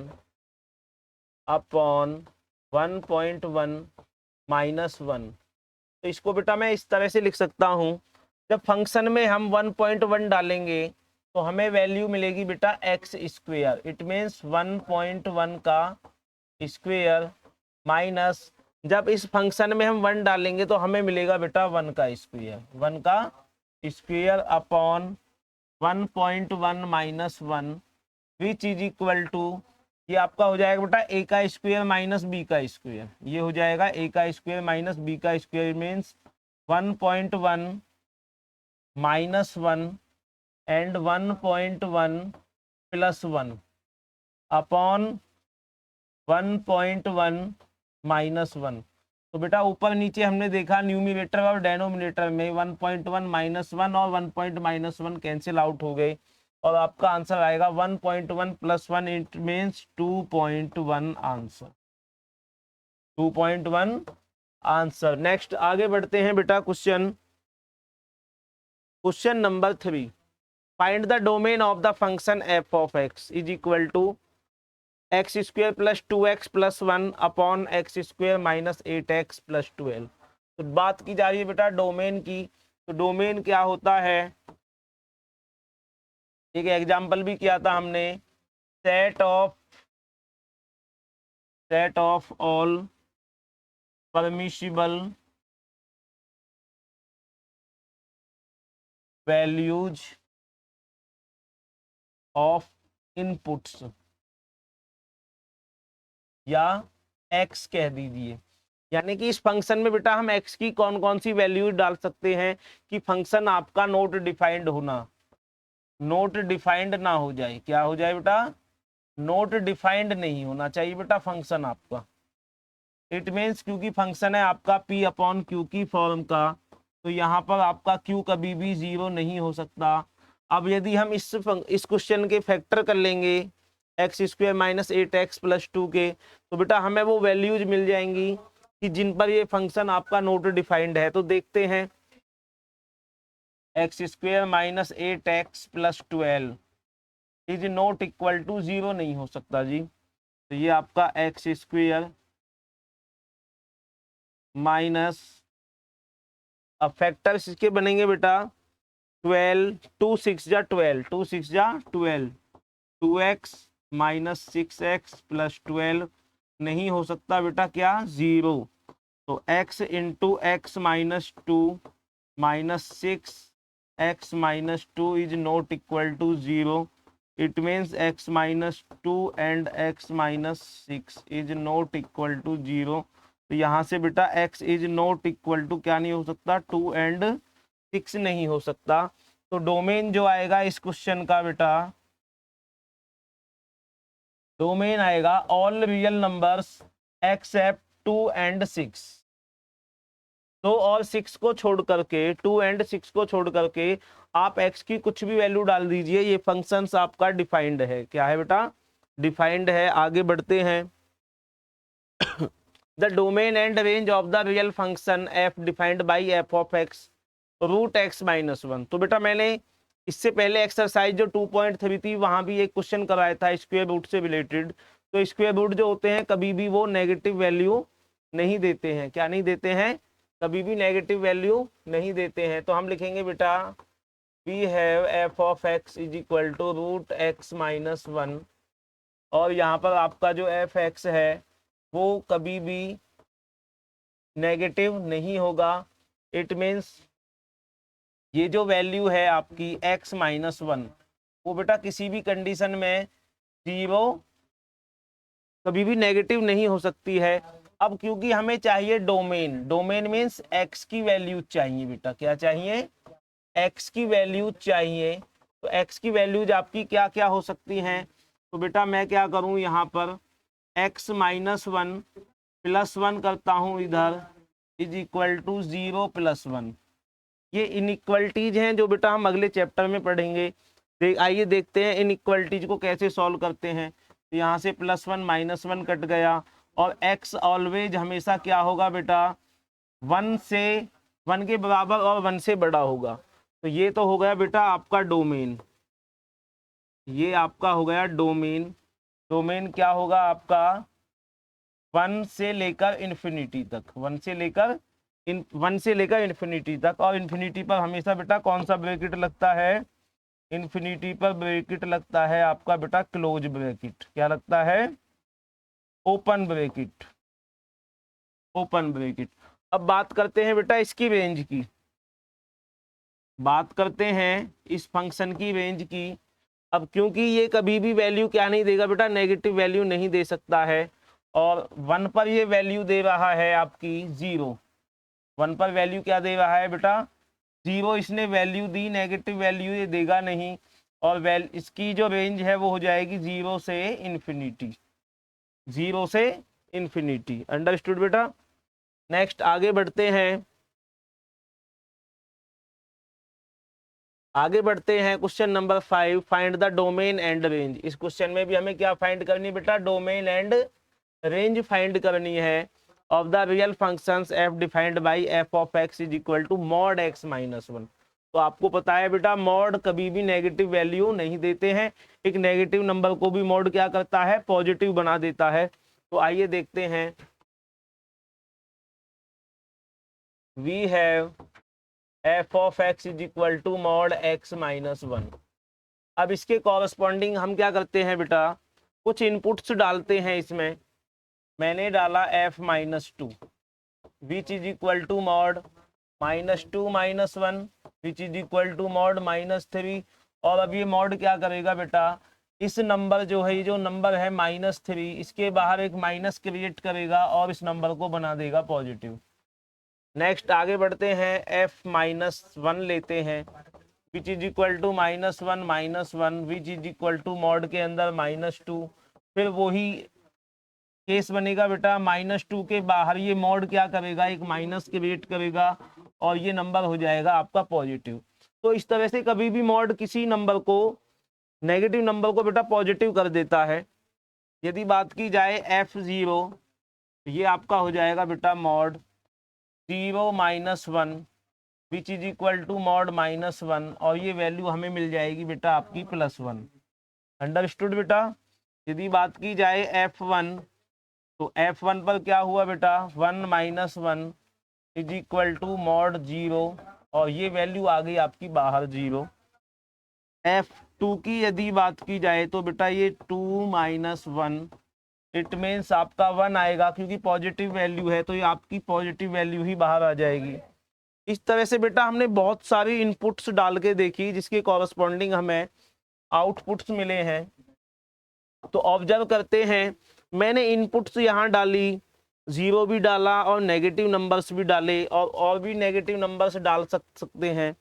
upon 1.1 minus 1। तो इसको बेटा मैं इस तरह से लिख सकता हूँ, जब फंक्शन में हम 1.1 डालेंगे तो हमें वैल्यू मिलेगी बेटा एक्स स्क्वेयर, इट मीन्स 1.1 का स्क्वेयर, माइनस जब इस फंक्शन में हम 1 डालेंगे तो हमें मिलेगा बेटा 1 का स्क्वेयर, 1 का square upon 1.1 minus 1 which is equal to, ये आपका हो जाएगा बेटा ए का स्क्वायर माइनस बी का स्क्वायर, ये हो जाएगा ए का स्क्वायर माइनस बी का square means 1.1 minus 1 and 1.1 plus 1 upon 1.1 minus 1। तो बेटा ऊपर नीचे हमने देखा न्यूमिनेटर और डेनोमिनेटर में 1.1 माइनस 1 और 1 माइनस 1 कैंसिल आउट हो गए और आपका आंसर आएगा 1.1 plus 1, it means 2.1 answer, 2.1 answer. Next आगे बढ़ते हैं बेटा। Question number 3, find the domain of the function f of x is equal to x square plus 2x plus 1 upon x square minus 8x plus 12। तो बात की जा रही है बेटा डोमेन की। तो डोमेन क्या होता है, एक एग्जाम्पल भी किया था हमने, set of all permissible values of inputs, या x कह दीजिए। यानी कि इस फंक्शन में बेटा हम x की कौन कौन सी वैल्यू डाल सकते हैं कि फंक्शन आपका नोट डिफाइंड ना हो जाए। क्या हो जाए बेटा, नोट डिफाइंड नहीं होना चाहिए बेटा फंक्शन आपका। इट मीन्स क्योंकि फंक्शन है आपका p अपॉन क्यू की फॉर्म का, तो यहाँ पर आपका q कभी भी 0 नहीं हो सकता। अब यदि हम इस क्वेश्चन के फैक्टर कर लेंगे x square minus 8x plus 2 के, तो बेटा हमें वो वैल्यूज मिल जाएंगी कि जिन पर ये फंक्शन आपका नोट डिफाइंड है। तो देखते हैं, x square minus 8x plus 12 is not equal to 0 नहीं हो सकता जी। तो ये आपका एक्स स्क्वायर माइनस, अब फैक्टर्स इसके बनेंगे बेटा 12, 2 6 जा 12, 2 6 जा 12, 2x माइनस 6x प्लस 12 नहीं हो सकता बेटा क्या 0। तो x into x minus 2 minus 6x minus 2 is not equal to 0। It means x minus 2 and x minus 6 is not equal to 0। तो यहाँ से बेटा x is not equal to क्या नहीं हो सकता 2 एंड 6 नहीं हो सकता। तो डोमेन जो आएगा इस क्वेश्चन का बेटा, डोमेन आएगा all real numbers accept 2 and 6। 2 और 6 को छोड़ करके, 2 एंड 6 को छोड़ करके आप x की कुछ भी वैल्यू डाल दीजिए, ये फंक्शंस आपका डिफाइंड है। क्या है बेटा डिफाइंड है। आगे बढ़ते हैं, the domain and range of the real function f defined by f of x root x minus 1। तो बेटा मैंने इससे पहले एक्सरसाइज जो 2.3 थी वहां भी एक क्वेश्चन कराया था स्क्वायर रूट से रिलेटेड। तो स्क्वायर रूट जो होते हैं कभी भी वो नेगेटिव वैल्यू नहीं देते हैं। क्या नहीं देते हैं, कभी भी नेगेटिव वैल्यू नहीं देते हैं। तो हम लिखेंगे बेटा we have f of x is equal to root x minus 1, और यहाँ पर आपका जो एफ एक्स है वो कभी भी नेगेटिव नहीं होगा। इट मीन्स ये जो वैल्यू है आपकी x माइनस 1 वो बेटा किसी भी कंडीशन में 0 कभी भी नेगेटिव नहीं हो सकती है। अब क्योंकि हमें चाहिए डोमेन, डोमेन मीन्स x की वैल्यू चाहिए बेटा। क्या चाहिए, x की वैल्यू चाहिए। तो x की वैल्यूज आपकी क्या क्या हो सकती हैं। तो बेटा मैं क्या करूं, यहाँ पर x माइनस 1 प्लस 1 करता हूं इधर इज इक्वल टू 0 प्लस 1। ये इनइक्वलिटीज हैं जो बेटा हम अगले चैप्टर में पढ़ेंगे। आइए देखते हैं इनइक्वलिटीज को कैसे सॉल्व करते हैं। तो यहाँ से प्लस 1 माइनस 1 कट गया, और x ऑलवेज हमेशा क्या होगा बेटा 1 के बराबर और 1 से बड़ा होगा। तो ये तो हो गया बेटा आपका डोमेन, ये आपका हो गया डोमेन। डोमेन क्या होगा आपका 1 से लेकर इन्फिनिटी तक, 1 से लेकर इन्फिनिटी तक। और इन्फिनिटी पर हमेशा बेटा कौन सा ब्रैकेट लगता है, इन्फिनिटी पर ब्रैकेट लगता है आपका बेटा क्लोज ब्रैकेट। क्या लगता है, ओपन ब्रैकेट, ओपन ब्रैकेट। अब बात करते हैं बेटा इसकी रेंज की, बात करते हैं इस फंक्शन की रेंज की। अब क्योंकि ये कभी भी वैल्यू क्या नहीं देगा बेटा, नेगेटिव वैल्यू नहीं दे सकता है, और 1 पर ये वैल्यू दे रहा है आपकी 0। 1 पर वैल्यू क्या दे रहा है बेटा 0, इसने वैल्यू दी, नेगेटिव वैल्यू ये देगा नहीं। और इसकी जो रेंज है वो हो जाएगी 0 से इन्फिनिटी, 0 से इन्फिनिटी। अंडरस्टूड बेटा। नेक्स्ट आगे बढ़ते हैं, आगे बढ़ते हैं question number 5, find the domain and range. इस क्वेश्चन में भी हमें क्या फाइंड करनी बेटा, डोमेन एंड रेंज फाइंड करनी है of the real functions f defined by f of x is equal to mod x minus 1। तो आपको पता है बेटा मॉड कभी भी नेगेटिव वैल्यू नहीं देते हैं, एक नेगेटिव नंबर को भी मॉड क्या करता है, पॉजिटिव बना देता है। तो आइए देखते हैं, we have f of x is equal to mod x minus 1। अब इसके कॉरस्पॉन्डिंग हम क्या करते हैं बेटा, कुछ इनपुट्स डालते हैं इसमें। मैंने डाला f minus 2 which is equal to mod minus 2 minus 1 which is equal to mod minus 3। और अब ये मॉड क्या करेगा बेटा, इस नंबर जो है, ये जो नंबर है माइनस 3, इसके बाहर एक माइनस क्रिएट करेगा और इस नंबर को बना देगा पॉजिटिव। नेक्स्ट आगे बढ़ते हैं, f माइनस 1 लेते हैं which is equal to minus 1 which is equal to mod के अंदर माइनस 2 फिर वही केस बनेगा बेटा -2 के बाहर ये मॉड क्या करेगा, एक माइनस क्रिएट करेगा और ये नंबर हो जाएगा आपका पॉजिटिव। तो इस तरह से कभी भी मॉड किसी नंबर को, नेगेटिव नंबर को बेटा पॉजिटिव कर देता है। यदि बात की जाए F0, ये आपका हो जाएगा बेटा mod 0 - 1 which is equal to mod -1 और ये वैल्यू हमें मिल जाएगी बेटा आपकी +1। अंडरस्टूड बेटा। यदि बात की जाए F1, तो F1 पर क्या हुआ बेटा 1 - 1 इज इक्वल टू मॉड 0 और ये वैल्यू आ गई आपकी बाहर 0। F2 की यदि बात की जाए तो बेटा ये 2 - 1 इट मीन्स आपका 1 आएगा, क्योंकि पॉजिटिव वैल्यू है तो ये आपकी पॉजिटिव वैल्यू ही बाहर आ जाएगी। इस तरह से बेटा हमने बहुत सारी इनपुट्स डाल के देखी जिसके कॉरस्पॉन्डिंग हमें आउटपुट्स मिले हैं। तो ऑब्जर्व करते हैं, मैंने इनपुट्स यहाँ डाली, 0 भी डाला और नेगेटिव नंबर्स भी डाले, और भी नेगेटिव नंबर्स डाल सकते हैं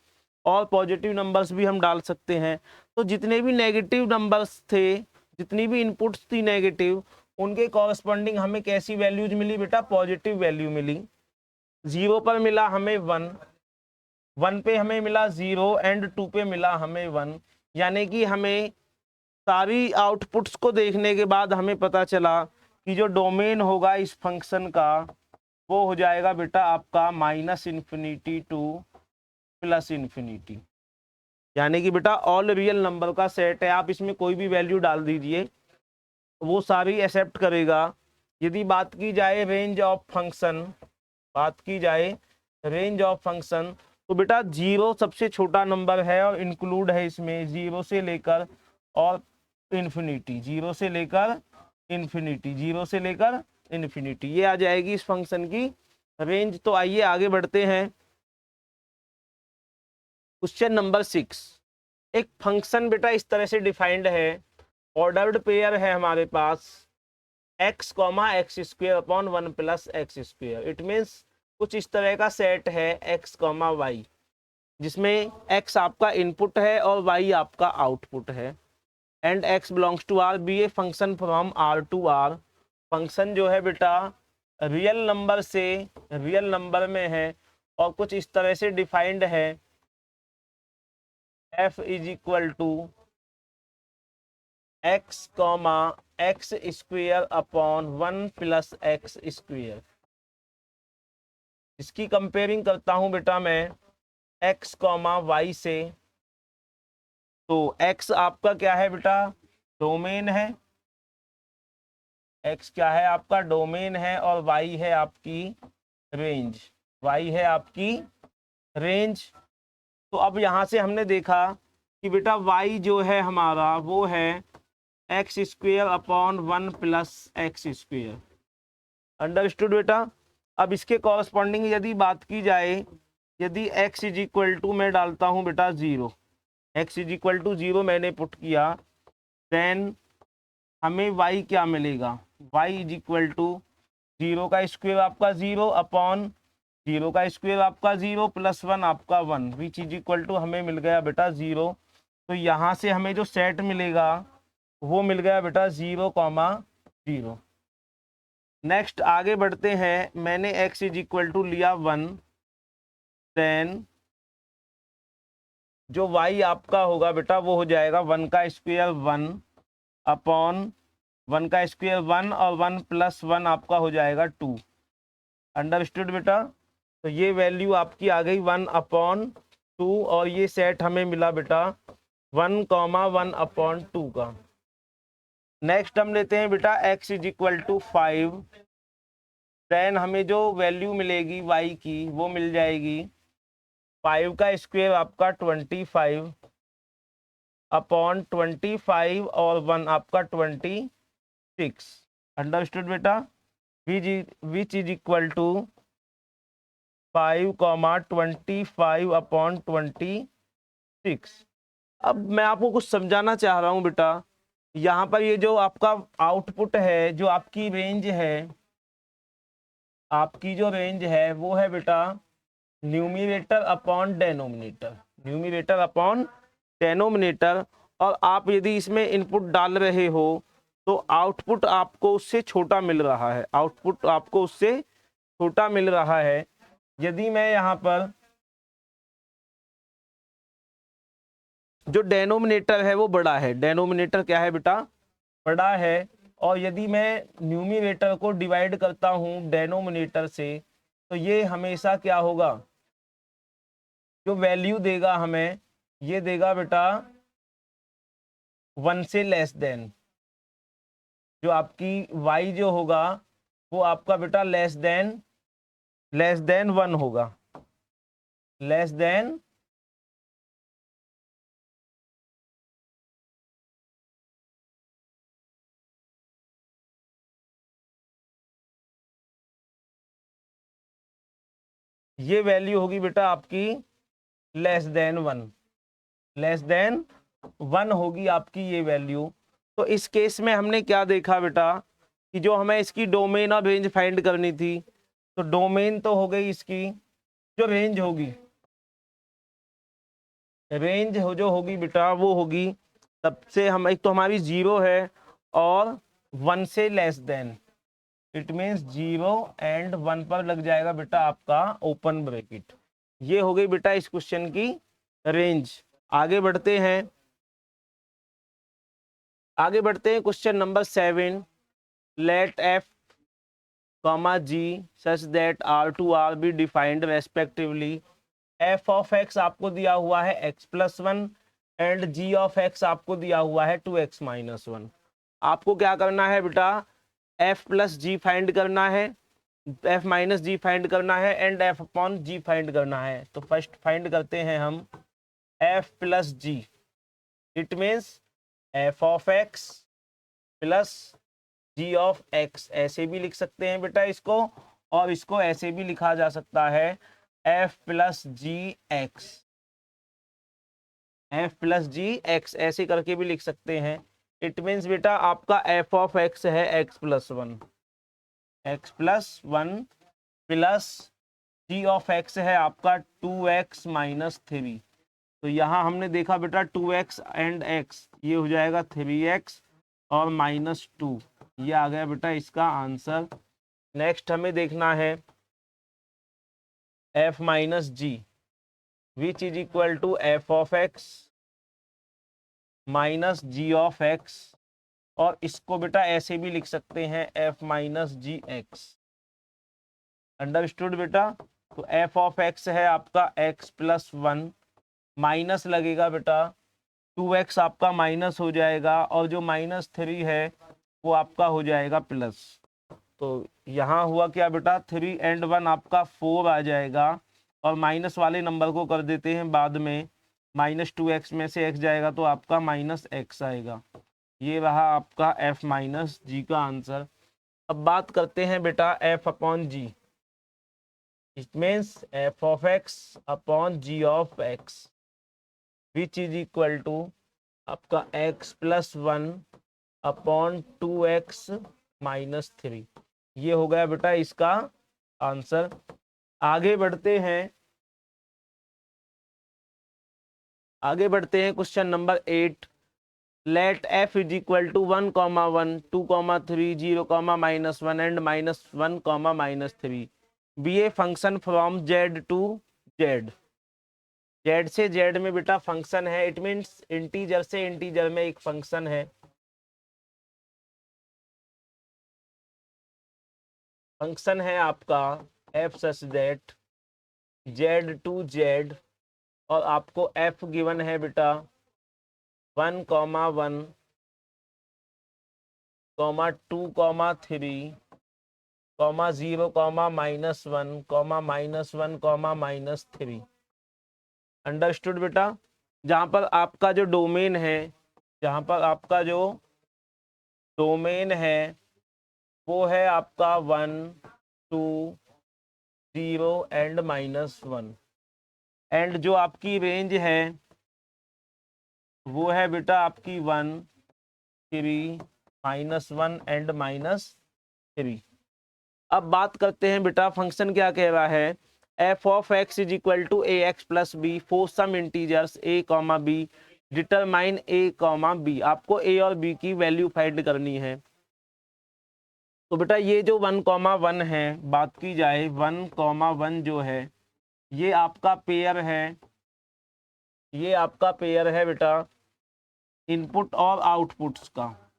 और पॉजिटिव नंबर्स भी हम डाल सकते हैं। तो जितने भी नेगेटिव नंबर्स थे, जितनी भी इनपुट्स थी नेगेटिव, उनके कॉरस्पॉन्डिंग हमें कैसी वैल्यूज मिली बेटा, पॉजिटिव वैल्यू मिली। 0 पर मिला हमें 1, 1 पे हमें मिला 0 एंड 2 पे मिला हमें 1। यानी कि हमें सारी आउटपुट्स को देखने के बाद हमें पता चला कि जो डोमेन होगा इस फंक्शन का वो हो जाएगा बेटा आपका -∞ टू +∞। यानी कि बेटा ऑल रियल नंबर का सेट है, आप इसमें कोई भी वैल्यू डाल दीजिए वो सारी एक्सेप्ट करेगा। यदि बात की जाए रेंज ऑफ फंक्शन, बात की जाए रेंज ऑफ फंक्शन, तो बेटा 0 सबसे छोटा नंबर है और इंक्लूड है इसमें 0 से लेकर और इन्फिनिटी, 0 से लेकर इन्फिनिटी, 0 से लेकर इन्फिनिटी, ये आ जाएगी इस फंक्शन की रेंज। तो आइए आगे बढ़ते हैं। क्वेश्चन नंबर 6, एक फंक्शन बेटा इस तरह से डिफाइंड है, ऑर्डर्ड पेयर है हमारे पास x, x² upon 1 + x²। It means कुछ इस तरह का सेट है x, y, जिसमें x आपका इनपुट है और y आपका आउटपुट है, and x belongs to R, be a function from R to R। Function जो है बेटा रियल नंबर से रियल नंबर में है और कुछ इस तरह से डिफाइंड है, f is equal to x, x² upon 1 + x²। इसकी कंपेयरिंग करता हूं बेटा मैं x, y से। तो x आपका क्या है बेटा, डोमेन है, x क्या है आपका डोमेन है, और y है आपकी रेंज, y है आपकी रेंज। तो अब यहाँ से हमने देखा कि बेटा y जो है हमारा वो है x² अपॉन 1 + x²। अंडरस्टूड बेटा। अब इसके कॉरस्पॉन्डिंग यदि बात की जाए, यदि x इज इक्वल टू मैं डालता हूँ बेटा 0, x इज इक्वल टू 0 मैंने पुट किया, देन हमें y क्या मिलेगा, y इज इक्वल टू 0 का स्क्वायर आपका 0 अपॉन 0 का स्क्वायर आपका 0 + 1 आपका 1 विच इज इक्वल टू हमें मिल गया बेटा 0। तो यहाँ से हमें जो सेट मिलेगा वो मिल गया बेटा 0, 0। नेक्स्ट आगे बढ़ते हैं, मैंने x इज इक्वल टू लिया 1, देन जो y आपका होगा बेटा वो हो जाएगा 1 का स्क्वायर 1 अपॉन 1 का स्क्वायर 1 और 1 + 1 आपका हो जाएगा 2। अंडरस्टूड बेटा। तो ये वैल्यू आपकी आ गई 1 अपॉन 2 और ये सेट हमें मिला बेटा 1, 1 अपॉन 2 का। नेक्स्ट हम लेते हैं बेटा x is equal to 5, then हमें जो वैल्यू मिलेगी y की वो मिल जाएगी 5 का स्क्वायर आपका 25 अपॉन 25 और 1 आपका 26। अंडरस्टूड बेटा। Which is equal to 5, 25 upon 26। अब मैं आपको कुछ समझाना चाह रहा हूँ बेटा, यहाँ पर ये जो आपका आउटपुट है, जो आपकी रेंज है, आपकी जो रेंज है वो है बेटा numerator upon denominator, numerator upon denominator. और आप यदि इसमें इनपुट डाल रहे हो तो आउटपुट आपको उससे छोटा मिल रहा है, आउटपुट आपको उससे छोटा मिल रहा है। यदि मैं यहाँ पर जो डेनोमिनेटर है वो बड़ा है, डेनोमिनेटर क्या है बेटा, बड़ा है, और यदि मैं न्यूमिनेटर को डिवाइड करता हूँ डेनोमिनेटर से, तो ये हमेशा क्या होगा, जो वैल्यू देगा हमें, ये देगा बेटा 1 से लेस देन, जो आपकी y जो होगा वो आपका बेटा लेस देन 1 होगा, लेस देन ये वैल्यू होगी बेटा आपकी लेस देन 1, लेस देन 1 होगी आपकी ये वैल्यू। तो इस केस में हमने क्या देखा बेटा कि जो हमें इसकी डोमेन और रेंज फाइंड करनी थी, तो डोमेन तो हो गई इसकी, जो रेंज होगी, रेंज जो होगी बेटा वो होगी, सबसे हम एक तो हमारी 0 है और 1 से less than, it means 0 and 1 पर लग जाएगा बेटा आपका ओपन ब्रैकेट। ये हो गई बेटा इस क्वेश्चन की रेंज। आगे बढ़ते हैं, आगे बढ़ते हैं question number 7। Let f comma g such that r2r be defined respectively। f of x आपको दिया हुआ है x+1 and g of x आपको दिया हुआ है 2x-1। आपको क्या करना है बेटा, f प्लस जी फाइंड करना है, f माइनस जी फाइंड करना है and f upon g find करना है। तो फर्स्ट फाइंड करते हैं हम f plus g, it means f of x plus g of x, ऐसे भी लिख सकते हैं बेटा इसको, और इसको ऐसे भी लिखा जा सकता है f प्लस जी एक्स, f प्लस जी एक्स ऐसे करके भी लिख सकते हैं। इट मीन्स बेटा आपका f ऑफ x है x+1, x+1 plus g of x है आपका 2x-3। तो यहाँ हमने देखा बेटा 2x एंड x, ये हो जाएगा 3x और -2, ये आ गया बेटा इसका आंसर। नेक्स्ट हमें देखना है f minus g which is equal to f of x minus g of x, और इसको बेटा ऐसे भी लिख सकते हैं f माइनस जी एक्स। अंडरस्टूड बेटा। तो f ऑफ x है आपका x+1, माइनस लगेगा बेटा 2x आपका माइनस हो जाएगा, और जो -3 है वो आपका हो जाएगा प्लस। तो यहाँ हुआ क्या बेटा, 3 एंड 1 आपका 4 आ जाएगा, और माइनस वाले नंबर को कर देते हैं बाद में, -2x में से x जाएगा तो आपका -x आएगा। ये रहा आपका f माइनस जी का आंसर। अब बात करते हैं बेटा f upon g, it means f of x upon g of x which is equal to आपका x+1 अपॉन 2x-3। ये हो गया बेटा इसका आंसर। आगे बढ़ते हैं, आगे बढ़ते हैं question number 8। Let f is equal to 1, 1, 2, 3, 0, -1 and -1, -3 be a function from z to z। z से z में बेटा फंक्शन है, इट मीन्स इंटीजर से इंटीजर में एक फंक्शन है। फंक्शन है आपका f such that z to z, और आपको f गिवन है बेटा 1, 1, 2, 3, 0, -1, -1, अंडरस्टूड बेटा। जहाँ पर आपका जो डोमेन है, जहाँ पर आपका जो डोमेन है वो है आपका 1, 2, 0 एंड -1, एंड जो आपकी रेंज है वो है बेटा आपकी 1, 3, -1 एंड -3। अब बात करते हैं बेटा फंक्शन क्या कह रहा है, f of x is equal to ax plus b for some integers a, b determine a comma b, आपको ए और बी की वैल्यू फाइंड करनी है। तो बेटा ये जो 1,1 है, बात की जाए 1,1 जो है ये आपका पेयर है, ये आपका पेयर है बेटा इनपुट और आउटपुट्स का,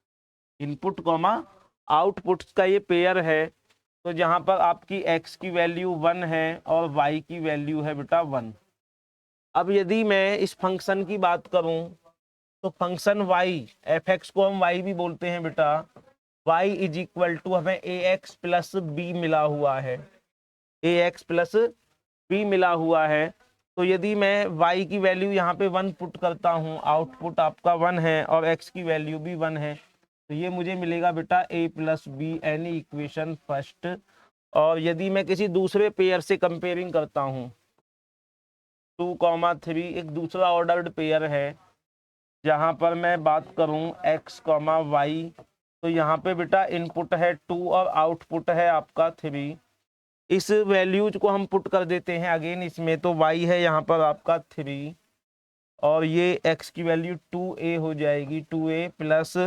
इनपुट कॉमा आउटपुट्स का ये पेयर है। तो जहाँ पर आपकी x की वैल्यू 1 है और y की वैल्यू है बेटा 1। अब यदि मैं इस फंक्शन की बात करूं तो फंक्शन y, f(x) को हम y भी बोलते हैं बेटा, y इज इक्वल टू हमें ax प्लस बी मिला हुआ है, ax प्लस बी मिला हुआ है। तो यदि मैं y की वैल्यू यहाँ पे 1 पुट करता हूँ, आउटपुट आपका 1 है और x की वैल्यू भी 1 है, तो ये मुझे मिलेगा बेटा a plus b, any equation first. और यदि मैं किसी दूसरे पेयर से कंपेयरिंग करता हूँ 2,3, एक दूसरा ऑर्डर्ड पेयर है, जहाँ पर मैं बात करूँ x, y, तो यहाँ पे बेटा इनपुट है 2 और आउटपुट है आपका 3। इस वैल्यूज को हम पुट कर देते हैं अगेन इसमें, तो y है यहाँ पर आपका 3 और ये x की वैल्यू 2a हो जाएगी, 2a plus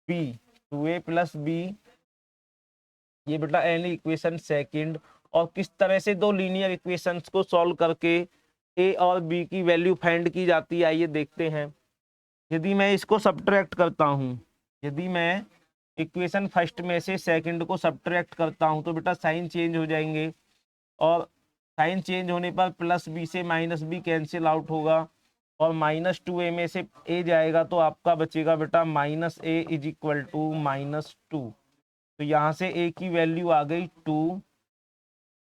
B, 2a plus B, ये बेटा एनी इक्वेशन सेकंड। और किस तरह से दो लीनियर इक्वेशंस को सॉल्व करके a और b की वैल्यू फाइंड की जाती है, आइए देखते हैं। यदि मैं इसको सब्ट्रैक्ट करता हूँ, यदि मैं इक्वेशन फर्स्ट में से सेकंड को सब्ट्रैक्ट करता हूँ तो बेटा साइन चेंज हो जाएंगे, और साइन चेंज होने पर प्लस बी से माइनस बी कैंसिल आउट होगा और -2a में से a जाएगा, तो आपका बचेगा बेटा -a इज इक्वल टू -2। तो यहाँ से a की वैल्यू आ गई 2।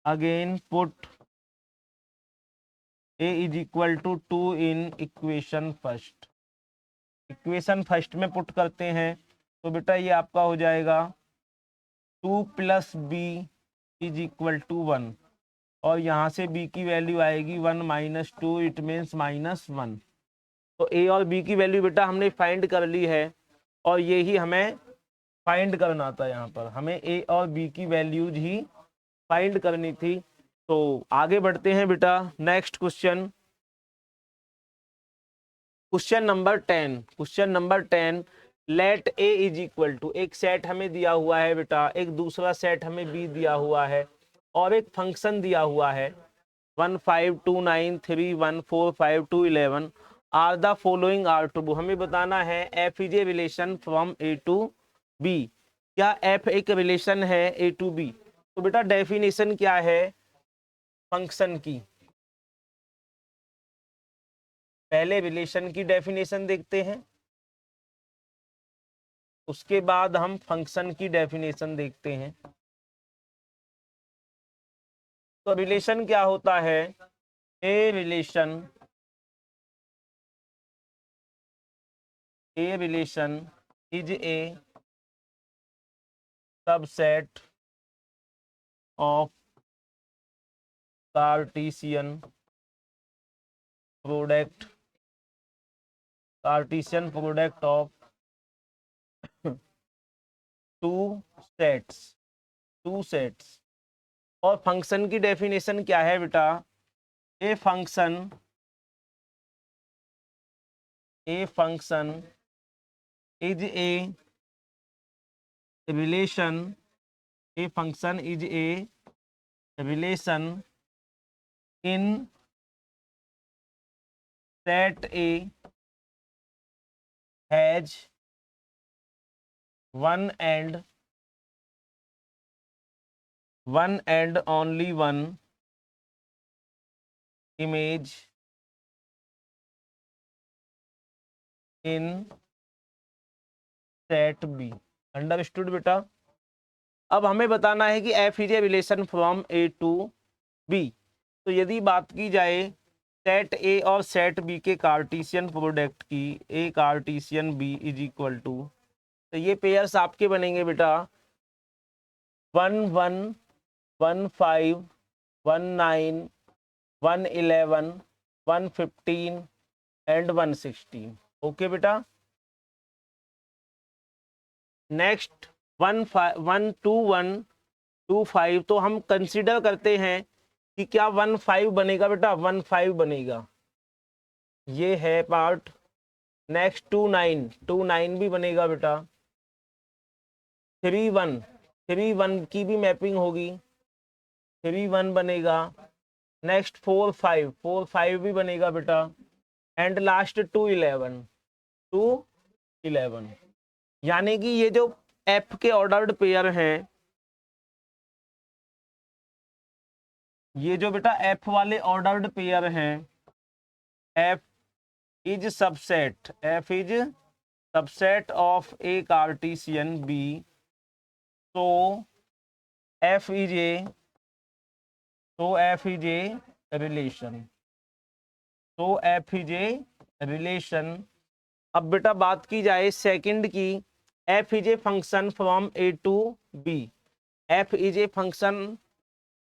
Again put a is equal to 2 in equation first, equation first में पुट करते हैं तो बेटा ये आपका हो जाएगा 2 plus b is equal to 1, और यहाँ से b की वैल्यू आएगी 1 माइनस 2, इट मीन्स -1। तो a और b की वैल्यू बेटा हमने फाइंड कर ली है, और ये ही हमें फाइंड करना था, यहाँ पर हमें a और b की वैल्यूज ही फाइंड करनी थी। तो आगे बढ़ते हैं बेटा next question, question number 10। Question number 10, let a is equal to, एक सेट हमें दिया हुआ है बेटा, एक दूसरा सेट हमें b दिया हुआ है, और एक फंक्शन दिया हुआ है 1 5 2 9 3 1 4 5 2 11 are the following are to be. हमें बताना है f is a relation from a to b। क्या f एक रिलेशन है a टू b? तो बेटा डेफिनेशन क्या है फंक्शन की, पहले रिलेशन की डेफिनेशन देखते हैं, उसके बाद हम फंक्शन की डेफिनेशन देखते हैं। तो रिलेशन क्या होता है? A relation is a subset of cartesian product of two sets. और फंक्शन की डेफिनेशन क्या है बेटा? A function is a relation, a function is a relation in set A has one and only one image in set B। Understood बेटा? अब हमें बताना है कि f is a relation from A to B। तो यदि बात की जाए सेट A और सेट B के कार्टेशियन प्रोडक्ट की, A Cartesian B is equal to, तो ये पेयर्स आपके बनेंगे बेटा 1 1 1 5 1 9 1 11 1 15 एंड 1 16। ओके बेटा? नेक्स्ट 1 1 2 1 2 5, तो हम कंसिडर करते हैं कि क्या 1 5 बनेगा बेटा? 1 5 बनेगा, ये है पार्ट नेक्स्ट 2 9 भी बनेगा बेटा। 3 1 3 1 की भी मैपिंग होगी, 3 1 बनेगा। नेक्स्ट 4 5 भी बनेगा बेटा। And last 2 11 2 11। यानी कि ये जो एफ के ऑर्डर्ड पेयर हैं, ये जो बेटा एफ वाले ऑर्डर्ड पेयर हैं, f is subset of a Cartesian b, तो एफ इज ए रिलेशन, अब बेटा बात की जाए सेकंड की, f is a function from A to b, f is a function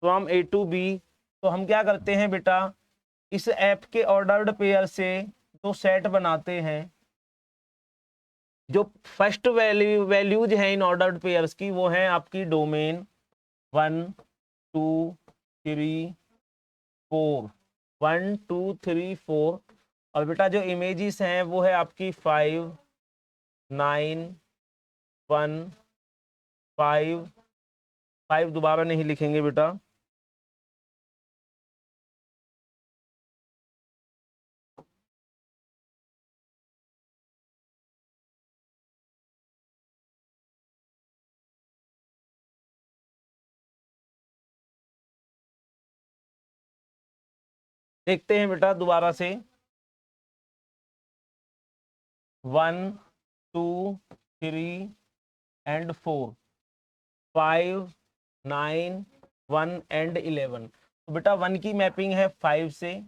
from A to b. तो हम क्या करते हैं बेटा, इस एफ के ऑर्डर्ड पेयर से दो सेट बनाते हैं। जो फर्स्ट वैल्यूज हैं इन ऑर्डर्ड पेयर्स की, वो हैं आपकी डोमेन 1 2 3 4, 1 2 3 4। और बेटा जो इमेजेस हैं वो है आपकी 5 9 1 5। 5 दोबारा नहीं लिखेंगे बेटा, देखते हैं बेटा दोबारा से। 1 2 3 एंड 4, 5 9 1 एंड 11। तो बेटा 1 की मैपिंग है 5 से,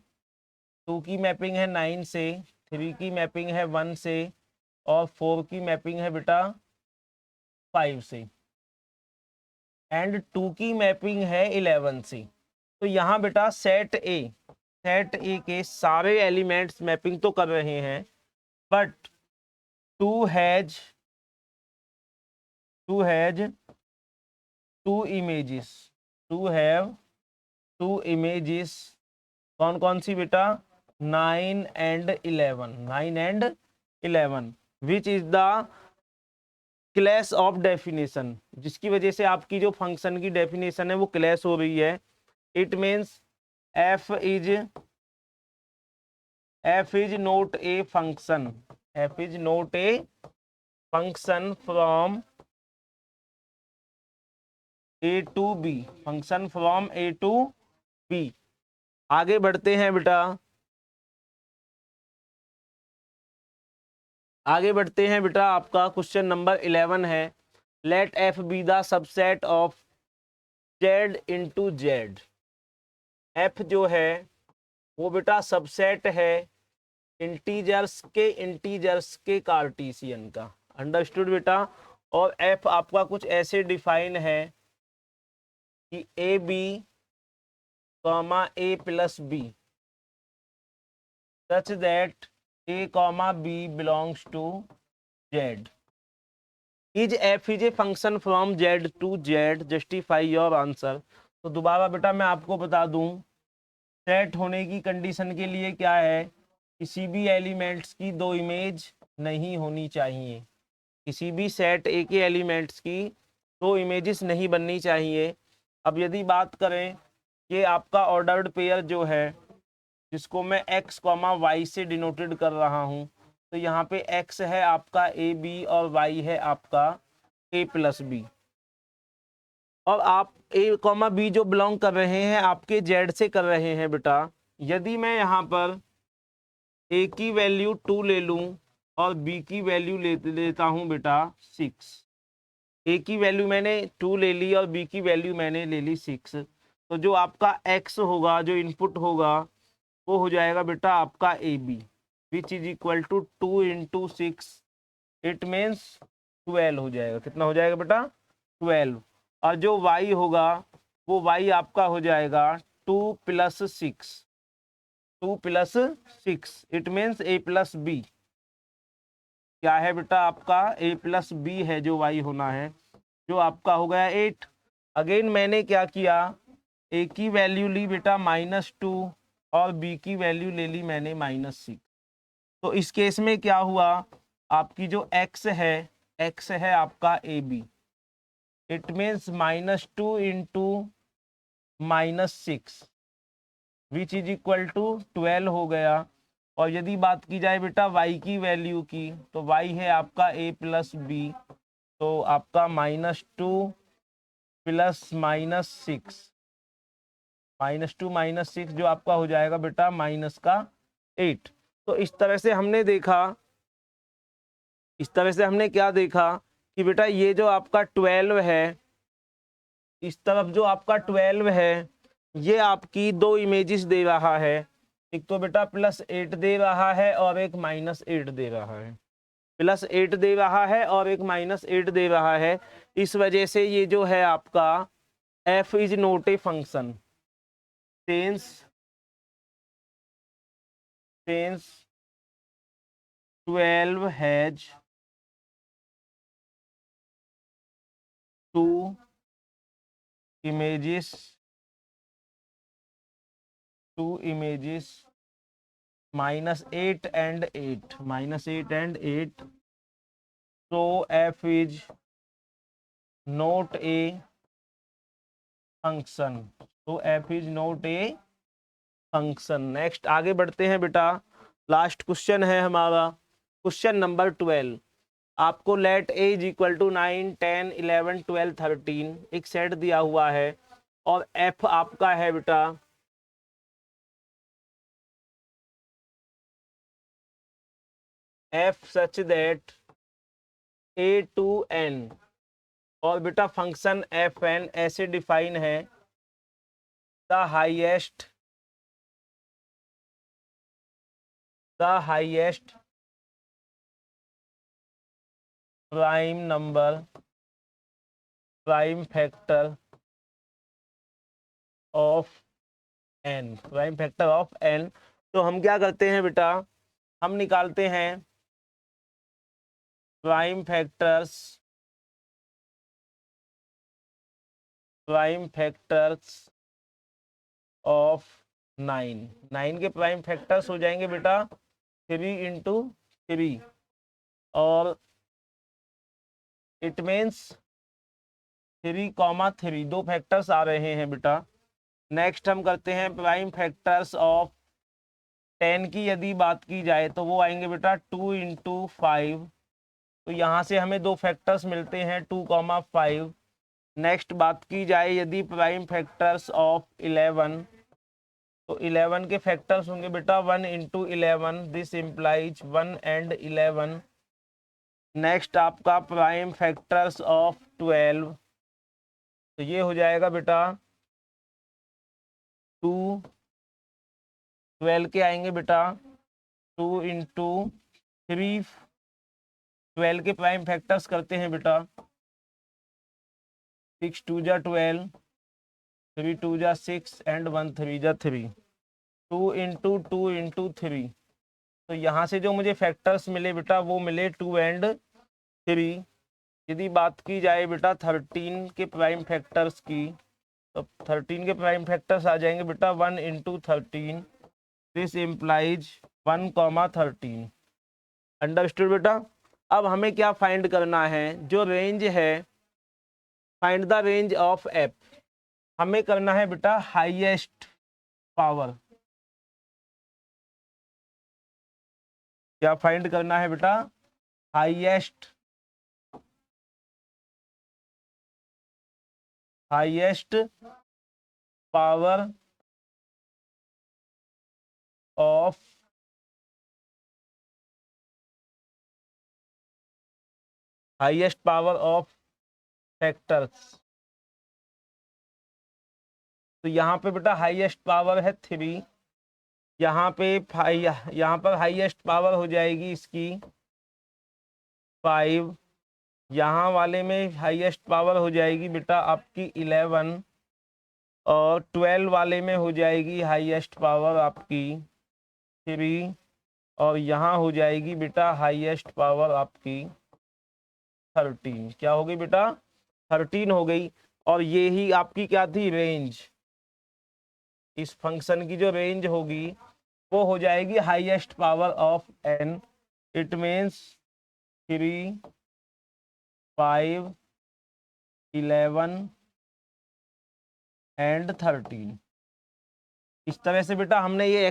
2 की मैपिंग है 9 से, 3 की मैपिंग है 1 से, और 4 की मैपिंग है बेटा 5 से, एंड 2 की मैपिंग है 11 से। तो यहाँ बेटा सेट ए के सारे एलिमेंट्स मैपिंग तो कर रहे हैं, but two has two images, two have two images. कौन कौन सी बेटा, 9 and 11, which is the clash of definition, जिसकी वजह से आपकी जो फंक्शन की डेफिनेशन है वो क्लैश हो रही है। It means F is not a function, F is not a function from A to B, function from A to B. आगे बढ़ते हैं बेटा, आपका क्वेश्चन नंबर 11 है, let F be the subset of Z into Z. F जो है वो बेटा सबसेट है इंटीजर्स के कार्टेशियन का, अंडरस्टूड बेटा। और एफ आपका कुछ ऐसे डिफाइन है कि A B comma A plus B, such that A comma B belongs to Z. Is F is a function from Z to Z, justify your answer. तो दोबारा बेटा मैं आपको बता दूं, सेट होने की कंडीशन के लिए क्या है, किसी भी एलिमेंट्स की दो इमेज नहीं होनी चाहिए, किसी भी सेट ए के एलिमेंट्स की दो इमेजेस नहीं बननी चाहिए। अब यदि बात करें कि आपका ऑर्डर्ड पेयर जो है, जिसको मैं x, y से डिनोटेड कर रहा हूं, तो यहाँ पे x है आपका ए बी और y है आपका a प्लस बी। और आप a, b जो बिलोंग कर रहे हैं आपके z से कर रहे हैं बेटा। यदि मैं यहाँ पर a की वैल्यू 2 ले लूं और b की वैल्यू लेता हूं बेटा 6, a की वैल्यू मैंने 2 ले ली और b की वैल्यू मैंने ले ली 6, तो जो आपका x होगा, जो इनपुट होगा, वो हो जाएगा बेटा आपका A B, which is equal to 2 into 6, it means 12 हो जाएगा। कितना हो जाएगा बेटा, 12। और जो y होगा वो y आपका हो जाएगा 2 plus 6, it means a plus B. क्या है बेटा आपका a प्लस बी है जो y होना है, जो आपका हो गया 8। अगेन मैंने क्या किया, a की वैल्यू ली बेटा -2 और b की वैल्यू ले ली मैंने -6। तो इस केस में क्या हुआ, आपकी जो x है आपका A B, it means -2 into -6 which is equal to 12 हो गया। और यदि बात की जाए बेटा y की वैल्यू की, तो y है आपका a प्लस बी, तो आपका -2 प्लस -6, -2 -6 जो आपका हो जाएगा बेटा -8। तो इस तरह से हमने देखा, इस तरह से हमने क्या देखा कि बेटा ये जो आपका 12 है, इस तरफ जो आपका 12 है, ये आपकी दो इमेजेस दे रहा है, एक तो बेटा +8 दे रहा है और एक -8 दे रहा है, +8 दे रहा है और एक -8 दे रहा है। इस वजह से ये जो है आपका f is not a function, since 12 has two images -8 and 8, so f is not a function, so f is not a function. Next आगे बढ़ते हैं बेटा, लास्ट क्वेश्चन है हमारा, क्वेश्चन नंबर 12। आपको let A is equal to 9, 10, 11, 12, 13 एक set दिया हुआ है और एफ आपका है बेटा F such that A to N, और बेटा फंक्शन एफ एन ऐसे डिफाइन है, the highest prime number, prime factor of N, prime factor of N. तो हम क्या करते हैं बेटा, हम निकालते हैं प्राइम फैक्टर्स ऑफ 9 के प्राइम फैक्टर्स हो जाएंगे बेटा 3 इंटू 3, और इट मीन्स 3,3 दो फैक्टर्स आ रहे हैं बेटा। नेक्स्ट हम करते हैं प्राइम फैक्टर्स ऑफ 10 की यदि बात की जाए तो वो आएंगे बेटा 2 इंटू 5, तो यहाँ से हमें दो फैक्टर्स मिलते हैं 2,5। नेक्स्ट बात की जाए यदि प्राइम फैक्टर्स ऑफ 11, तो 11 के फैक्टर्स होंगे बेटा 1 into 11, this implies 1 and 11। Next आपका प्राइम फैक्टर्स ऑफ 12, तो ये हो जाएगा बेटा 2, 12 के आएंगे बेटा 2 इंटू 3, 12 के प्राइम फैक्टर्स करते हैं बेटा 6 2 जा 12, 3 2 जा 6 एंड 1 3 जा 3, 2 इंटू 2 इंटू 3। तो यहाँ से जो मुझे फैक्टर्स मिले बेटा वो मिले 2 एंड 3। यदि बात की जाए बेटा 13 के प्राइम फैक्टर्स की, तो 13 के प्राइम फैक्टर्स आ जाएंगे बेटा 1 इंटू 13, दिस इम्प्लाइज 1,13। अंडरस्टूड बेटा। अब हमें क्या फाइंड करना है, जो रेंज है, find the range of F. हमें करना है बेटा हाईएस्ट पावर, क्या फाइंड करना है बेटा, हाईएस्ट पावर ऑफ फैक्टर्स। तो यहाँ पे बेटा हाईएस्ट पावर है 3, यहाँ पे यहाँ पर हाईएस्ट पावर हो जाएगी इसकी 5, यहाँ वाले में हाईएस्ट पावर हो जाएगी बेटा आपकी 11, और 12 वाले में हो जाएगी हाईएस्ट पावर आपकी 3, और यहाँ हो जाएगी बेटा हाईएस्ट पावर आपकी 13। क्या हो गई बेटा, 13 हो गई। और ये ही आपकी क्या थी, रेंज। इस फंक्शन की जो रेंज होगी वो हो जाएगी highest power of n। It means 3, 5, 11 and 13। इस तरह से बेटा हमने ये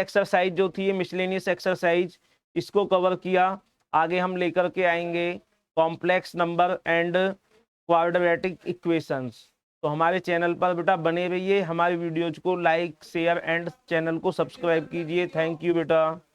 एक्सरसाइज जो थी मिसलेनियस एक्सरसाइज इसको कवर किया। आगे हम लेकर के आएंगे complex number and quadratic equations. तो हमारे चैनल पर बेटा बने रहिए, हमारी वीडियोज को लाइक शेयर एंड चैनल को सब्सक्राइब कीजिए। थैंक यू बेटा।